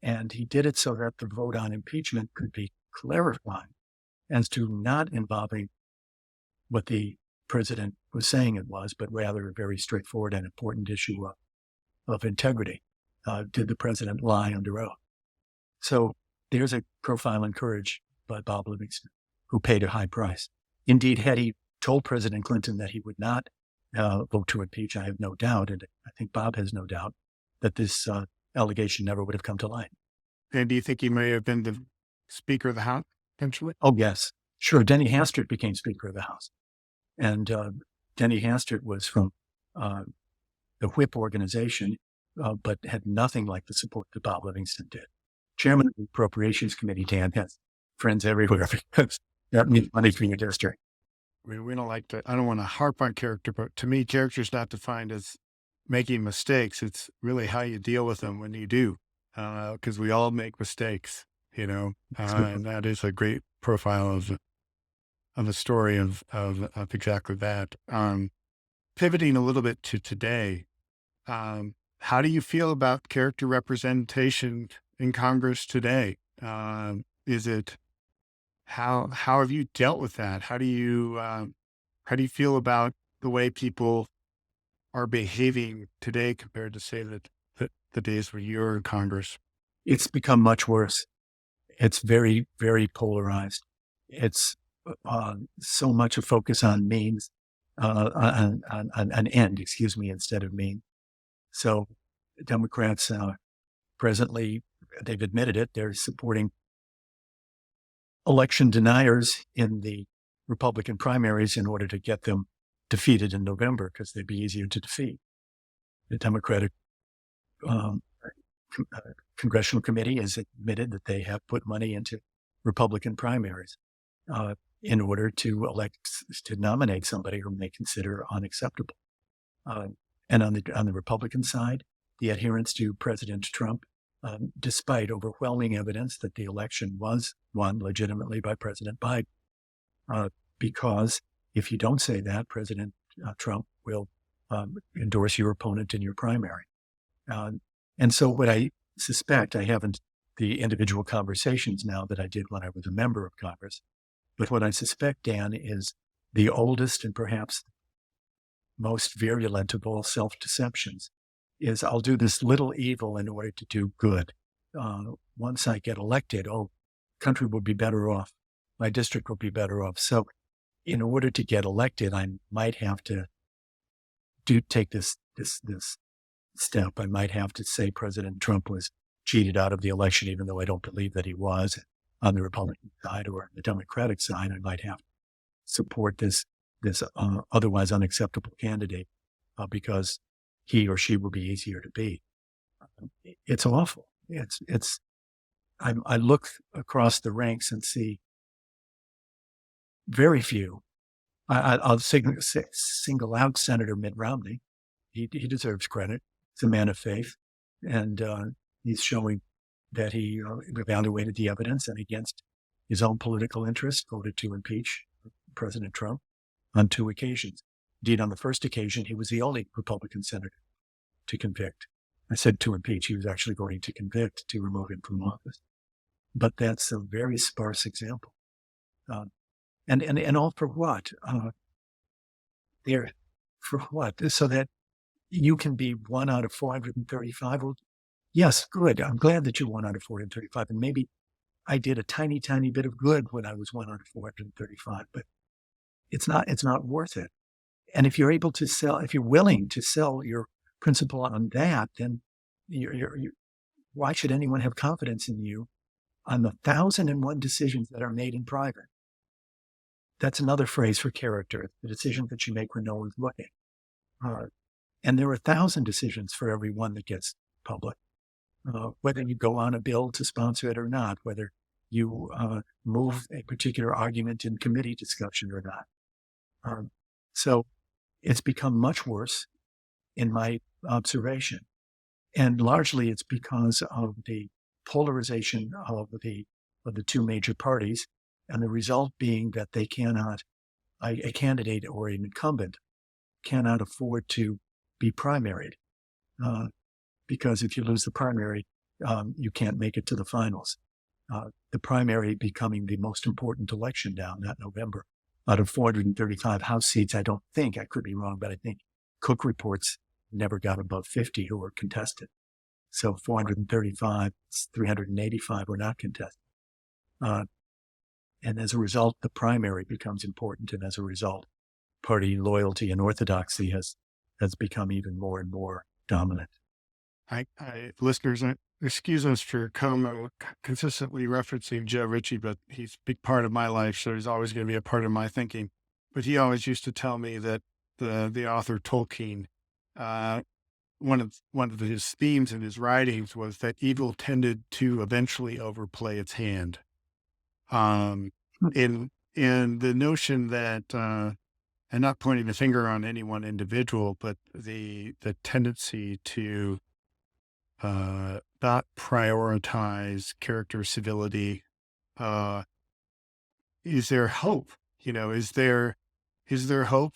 And he did it so that the vote on impeachment could be clarified as to not involving what the president was saying it was, but rather a very straightforward and important issue of integrity. Did the president lie under oath? So there's a profile in courage by Bob Livingston, who paid a high price. Indeed, had he told President Clinton that he would not vote to impeach, I have no doubt, and I think Bob has no doubt, that this allegation never would have come to light. And do you think he may have been the Speaker of the House eventually? Oh, yes. Sure. Denny Hastert became Speaker of the House. And Denny Hastert was from the Whip organization, but had nothing like the support that Bob Livingston did. Chairman of the Appropriations Committee, Dan, has friends everywhere because that means money for your district. We don't like to, I don't want to harp on character, but to me, character is not defined as making mistakes. It's really how you deal with them when you do, because we all make mistakes, and that is a great profile of a story of exactly that. Pivoting a little bit to today, how do you feel about character representation in Congress today? Is it how have you dealt with that? How do you feel about the way people are behaving today compared to, say, the days where you were in Congress? It's become much worse. It's very, very polarized. It's so much a focus on means, on an end, instead of mean. So Democrats presently, they've admitted it, they're supporting election deniers in the Republican primaries in order to get them defeated in November, because they'd be easier to defeat. The Democratic Congressional Committee has admitted that they have put money into Republican primaries in order to nominate somebody whom they consider unacceptable. And on the Republican side, the adherence to President Trump, despite overwhelming evidence that the election was won legitimately by President Biden, because if you don't say that, President Trump will endorse your opponent in your primary. And so what I suspect, I haven't the individual conversations now that I did when I was a member of Congress, but what I suspect, Dan, is the oldest and perhaps most virulent of all self-deceptions is I'll do this little evil in order to do good. Once I get elected, country will be better off. My district will be better off. So in order to get elected, I might have to take this step. I might have to say President Trump was cheated out of the election, even though I don't believe that he was. on the Republican side or the Democratic side, I might have to support this otherwise unacceptable candidate because he or she will be easier to beat. It's awful. I look across the ranks and see very few. I'll single out Senator Mitt Romney. He deserves credit. He's a man of faith, and he's showing that he evaluated the evidence and against his own political interest voted to impeach President Trump on 2 occasions. Indeed, on the first occasion, he was the only Republican senator to convict. I said to impeach. He was actually going to convict to remove him from office. But that's a very sparse example. And all for what? For what? So that you can be 1 out of 435. Well, yes, good. I'm glad that you're 1 out of 435. And maybe I did a tiny, tiny bit of good when I was 1 out of 435, but it's not worth it. And if you're able to sell, if you're willing to sell your principle on that, then why should anyone have confidence in you on the 1,001 decisions that are made in private? That's another phrase for character, the decisions that you make when no one's looking. And there are 1,000 decisions for every one that gets public. Whether you go on a bill to sponsor it or not, whether you move a particular argument in committee discussion or not. So it's become much worse in my observation. And largely it's because of the polarization of the 2 major parties, and the result being that they cannot, a candidate or an incumbent cannot afford to be primaried. Because if you lose the primary, you can't make it to the finals. The primary becoming the most important election down that November. Out of 435 House seats, I could be wrong, but I think Cook reports never got above 50 who were contested. So 435, 385 were not contested. And as a result, the primary becomes important. And as a result, party loyalty and orthodoxy has become even more and more dominant. Listeners, excuse us for consistently referencing Joe Ritchie, but he's a big part of my life, so he's always going to be a part of my thinking. But he always used to tell me that the author Tolkien, one of his themes in his writings was that evil tended to eventually overplay its hand. In the notion that, and not pointing the finger on any one individual, but the tendency to not prioritize character civility. Is there hope? Is there hope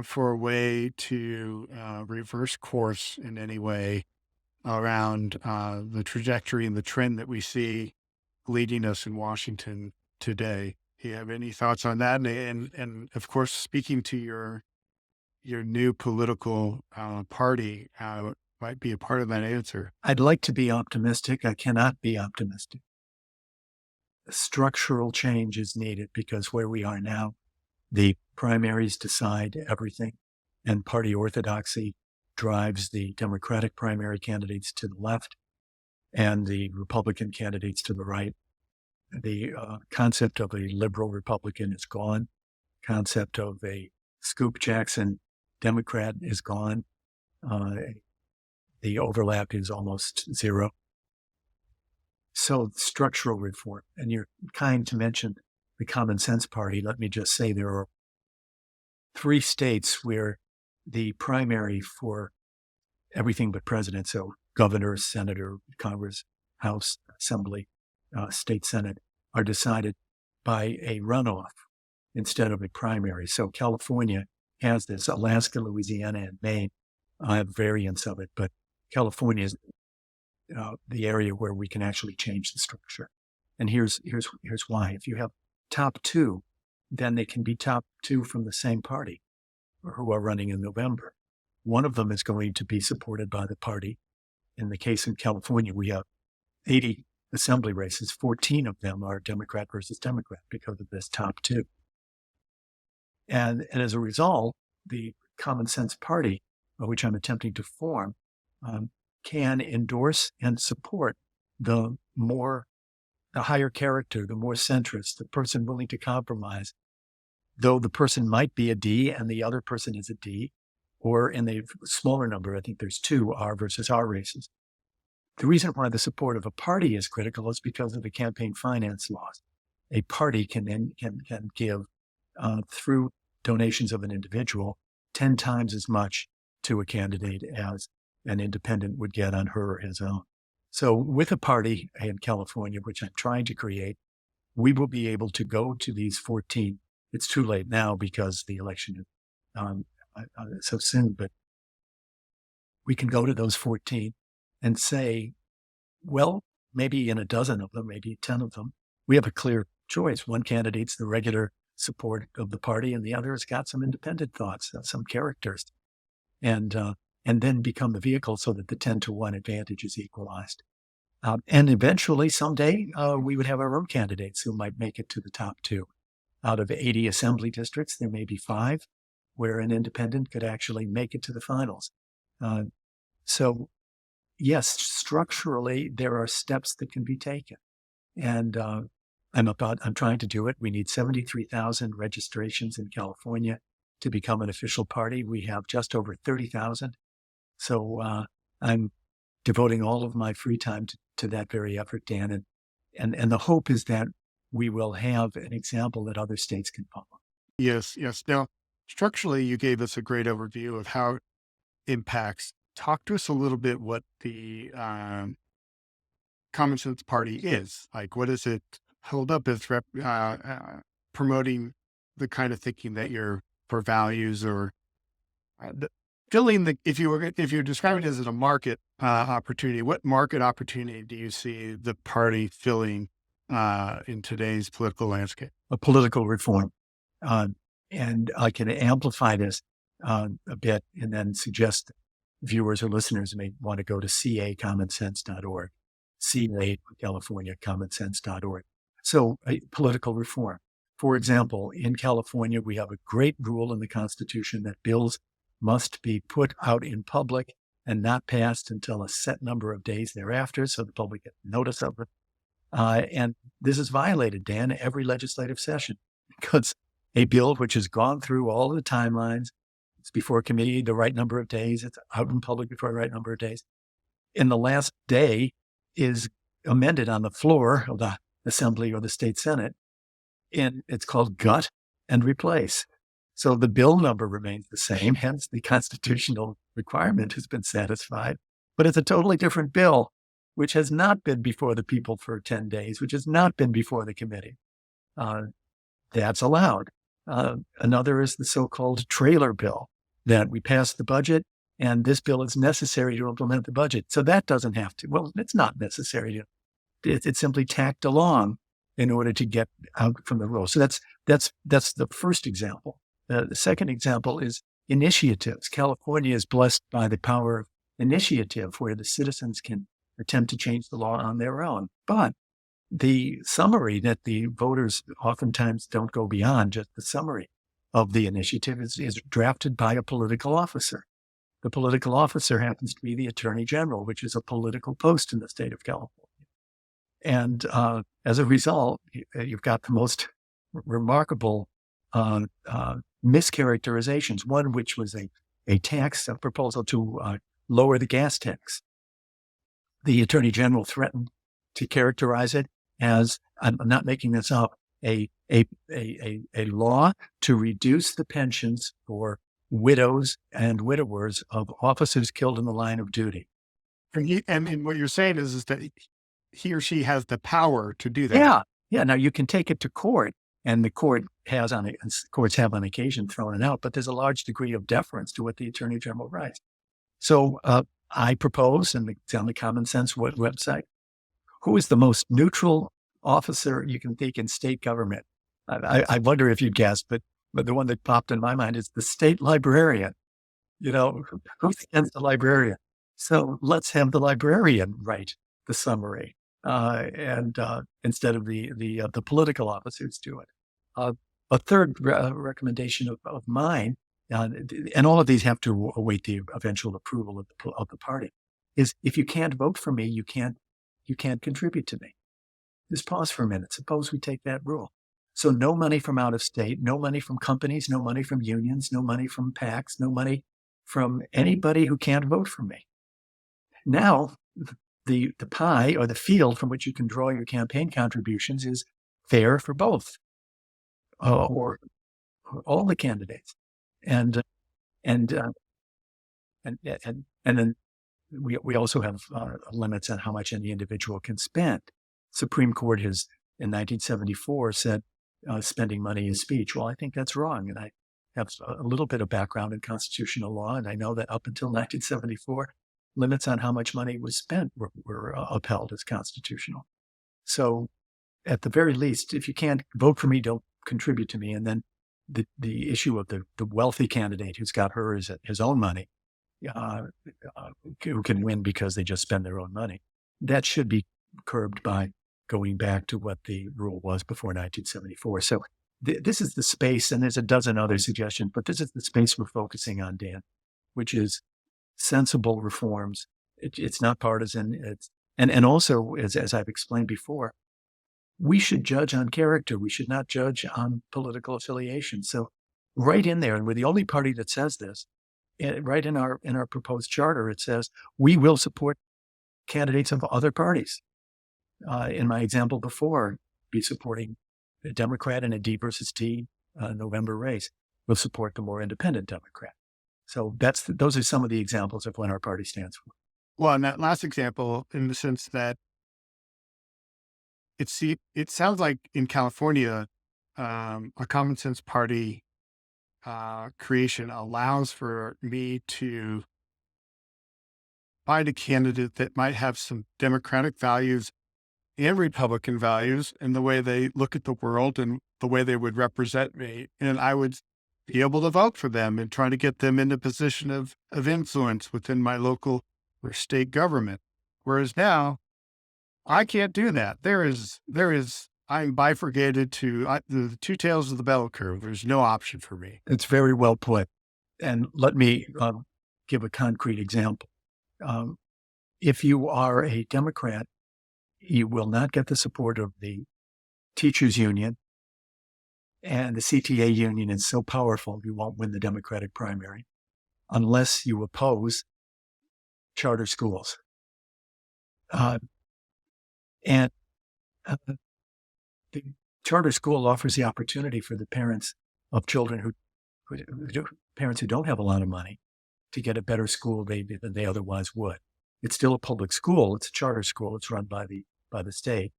for a way to reverse course in any way around the trajectory and the trend that we see leading us in Washington today? Do you have any thoughts on that? And of course, speaking to your new political party might be a part of that answer. I'd like to be optimistic. I cannot be optimistic. Structural change is needed because where we are now, the primaries decide everything, and party orthodoxy drives the Democratic primary candidates to the left and the Republican candidates to the right. The concept of a liberal Republican is gone. Concept of a Scoop Jackson Democrat is gone. The overlap is almost zero. So structural reform, and you're kind to mention the Common Sense Party. Let me just say there are 3 states where the primary for everything but president, so governor, senator, Congress, House, Assembly, state Senate, are decided by a runoff instead of a primary. So California has this. Alaska, Louisiana, and Maine have variants of it, but California is the area where we can actually change the structure. And here's why. If you have top 2, then they can be top 2 from the same party who are running in November. One of them is going to be supported by the party. In the case in California, we have 80 assembly races. 14 of them are Democrat versus Democrat because of this top 2. And as a result, the Common Sense Party, which I'm attempting to form, can endorse and support the more the higher character, the more centrist, the person willing to compromise, though the person might be a D and the other person is a D, or in the smaller number, I think there's two R versus R races. The reason why the support of a party is critical is because of the campaign finance laws. A party can give through donations of an individual 10 times as much to a candidate as an independent would get on her or his own. So with a party in California, which I'm trying to create, we will be able to go to these 14. It's too late now because the election is so soon, but we can go to those 14 and say, well, maybe in a dozen of them, maybe 10 of them, we have a clear choice. One candidate's the regular support of the party, and the other has got some independent thoughts, some characters, and then become the vehicle so that the 10-to-1 advantage is equalized. And eventually, someday, we would have our own candidates who might make it to the top two. Out of 80 assembly districts, there may be 5 where an independent could actually make it to the finals. So yes, structurally, there are steps that can be taken. And I'm trying to do it. We need 73,000 registrations in California to become an official party. We have just over 30,000. So I'm devoting all of my free time to that very effort, Dan. And the hope is that we will have an example that other states can follow. Yes, yes. Now, structurally, you gave us a great overview of how it impacts. Talk to us a little bit what the Common Sense Party is. Like, what does it hold up as promoting the kind of thinking that you're for values or filling the, if you're describing it as a market opportunity, what market opportunity do you see the party filling in today's political landscape? A political reform. And I can amplify this a bit and then suggest viewers or listeners may want to go to cacommonsense.org, CA California commonsense.org. So political reform. For example, in California, we have a great rule in the Constitution that bills must be put out in public and not passed until a set number of days thereafter, so the public gets notice of it. And this is violated, Dan, every legislative session, because a bill which has gone through all of the timelines, it's before committee the right number of days, it's out in public before the right number of days, in the last day is amended on the floor of the Assembly or the State Senate, and it's called gut and replace. So the bill number remains the same, hence the constitutional requirement has been satisfied, but it's a totally different bill, which has not been before the people for 10 days, which has not been before the committee. That's allowed. Another is the so-called trailer bill, that we passed the budget and this bill is necessary to implement the budget. So that doesn't have to. Well, it's not necessary. It's simply tacked along in order to get out from the rule. So that's the first example. The second example is initiatives. California is blessed by the power of initiative, where the citizens can attempt to change the law on their own. But the summary that the voters oftentimes don't go beyond, just the summary of the initiative is drafted by a political officer. The political officer happens to be the Attorney General, which is a political post in the state of California. And as a result, you've got the most remarkable mischaracterizations. One which was a tax, a proposal to lower the gas tax. The Attorney General threatened to characterize it as, I'm not making this up, a law to reduce the pensions for widows and widowers of officers killed in the line of duty. And what you're saying is that he or she has the power to do that. Yeah. Now you can take it to court, and the courts have on occasion thrown it out, but there's a large degree of deference to what the Attorney General writes. So I propose, and it's on the Common Sense website, who is the most neutral officer you can think in state government? I wonder if you'd guess, but the one that popped in my mind is the state librarian. Who's against the librarian? So let's have the librarian write the summary, and instead of the political officers do it. A third recommendation of mine, and all of these have to await the eventual approval of the party, is if you can't vote for me, you can't contribute to me. Just pause for a minute. Suppose we take that rule. So no money from out of state, no money from companies, no money from unions, no money from PACs, no money from anybody who can't vote for me. Now, the pie or the field from which you can draw your campaign contributions is fair for both, or all the candidates, and and uh, and then we also have limits on how much any individual can spend. Supreme Court has in 1974 said spending money is speech. Well, I think that's wrong, and I have a little bit of background in constitutional law, and I know that up until 1974, limits on how much money was spent were upheld as constitutional. So, at the very least, if you can't vote for me, don't contribute to me. And then the issue of the wealthy candidate who's got his own money, who can win because they just spend their own money, that should be curbed by going back to what the rule was before 1974. So this is the space, and there's a dozen other suggestions, but this is the space we're focusing on, Dan, which is sensible reforms. It's not partisan. And also, as I've explained before, we should judge on character. We should not judge on political affiliation. So right in there, and we're the only party that says this, right in our proposed charter, it says we will support candidates of other parties. In my example before, be supporting a Democrat in a D versus T November race. We'll support the more independent Democrat. So those are some of the examples of what our party stands for. Well, and that last example, in the sense that it sounds like in California, a common sense party creation allows for me to find a candidate that might have some Democratic values and Republican values in the way they look at the world and the way they would represent me. And I would be able to vote for them and try to get them in a position of influence within my local or state government. Whereas now, I can't do that. I'm bifurcated to the two tails of the bell curve. There's no option for me. It's very well put. And let me give a concrete example. If you are a Democrat, you will not get the support of the teachers union, and the CTA union is so powerful you won't win the Democratic primary unless you oppose charter schools. And the charter school offers the opportunity for the parents of children parents who don't have a lot of money to get a better school than they otherwise would. It's still a public school. It's a charter school. It's run by the state,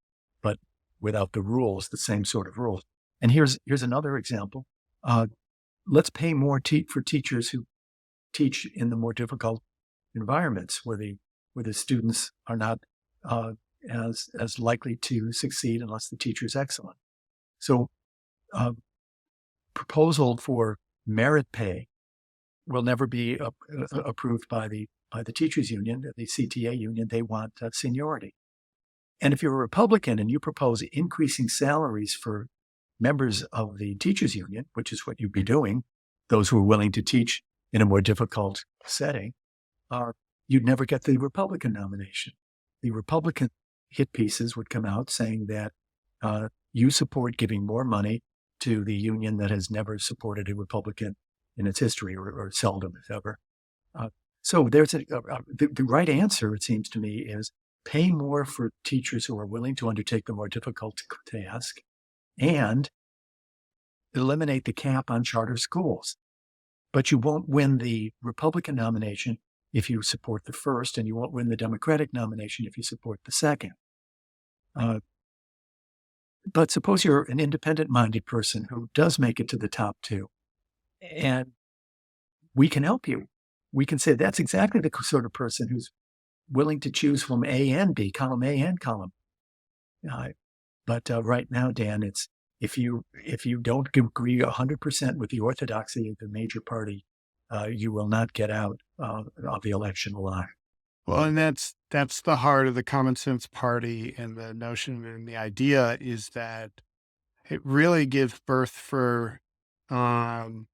but without the rules, the same sort of rules. And here's another example. Let's pay more for teachers who teach in the more difficult environments where the students are not as likely to succeed unless the teacher is excellent. So, proposal for merit pay will never be approved by the teachers union, the CTA union. They want seniority. And if you're a Republican and you propose increasing salaries for members of the teachers union, which is what you'd be doing, those who are willing to teach in a more difficult setting, you'd never get the Republican nomination. The Republican hit pieces would come out saying that you support giving more money to the union that has never supported a Republican in its history, or seldom, if ever. So there's the right answer, it seems to me, is pay more for teachers who are willing to undertake the more difficult task, and eliminate the cap on charter schools. But you won't win the Republican nomination if you support the first, and you won't win the Democratic nomination if you support the second. But suppose you're an independent-minded person who does make it to the top two, and we can help you. We can say that's exactly the sort of person who's willing to choose from A and B, column A and column. But right now, Dan, it's if you don't agree 100% with the orthodoxy of the major party, you will not get out of the election alive. Well, and that's the heart of the common sense party, and the notion and the idea is that it really gives birth for new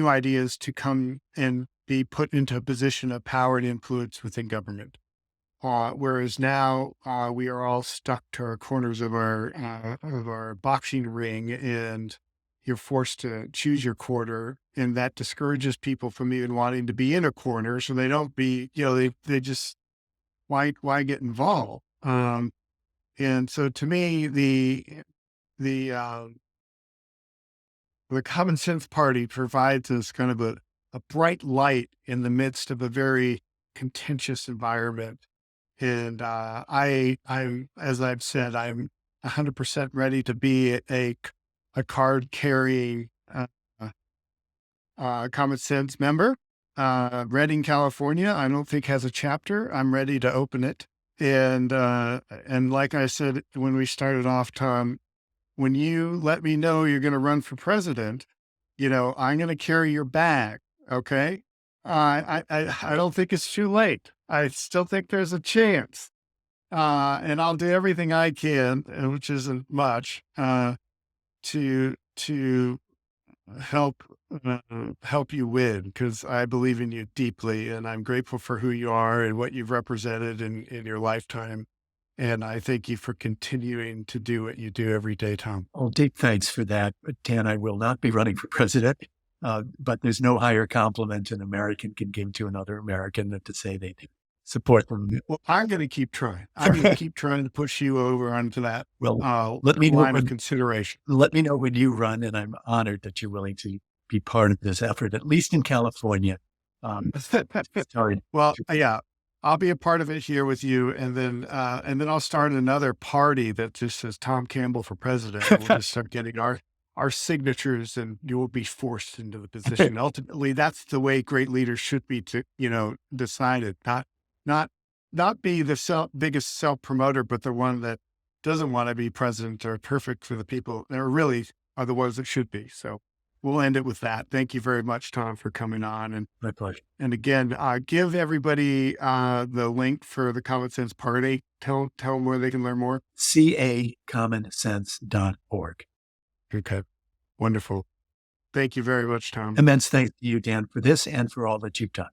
ideas to come and be put into a position of power and influence within government. Whereas now we are all stuck to our corners of our boxing ring, and you're forced to choose your quarter, and that discourages people from even wanting to be in a corner. So they don't be, they just why get involved? And so to me, the the common sense party provides us kind of a bright light in the midst of a very contentious environment. And as I've said, I'm 100% ready to be a card carrying common sense member. Redding, California, I don't think has a chapter. I'm ready to open it. And like I said when we started off, Tom, when you let me know you're going to run for president, I'm going to carry your bag. Okay. I don't think it's too late. I still think there's a chance. And I'll do everything I can, which isn't much, to help, help you win, because I believe in you deeply, and I'm grateful for who you are and what you've represented in your lifetime. And I thank you for continuing to do what you do every day, Tom. Well, deep thanks for that. But Dan, I will not be running for president. But there's no higher compliment an American can give to another American than to say they support them. Well, I'm going to keep trying. I'm going to keep trying to push you over onto that let me know line of consideration. Let me know when you run, and I'm honored that you're willing to be part of this effort, at least in California. Sorry. Well, yeah, I'll be a part of it here with you, and then I'll start another party that just says Tom Campbell for president. We'll just start getting our signatures, and you will be forced into the position. Ultimately, that's the way great leaders should be decided, not be the biggest self-promoter, but the one that doesn't want to be president or perfect for the people that really are the ones that should be. So we'll end it with that. Thank you very much, Tom, for coming on. And my pleasure. And again, give everybody the link for the Common Sense Party. Tell them where they can learn more. cacommonsense.org. Okay. Wonderful. Thank you very much, Tom. Immense thanks to you, Dan, for this and for all that you've done.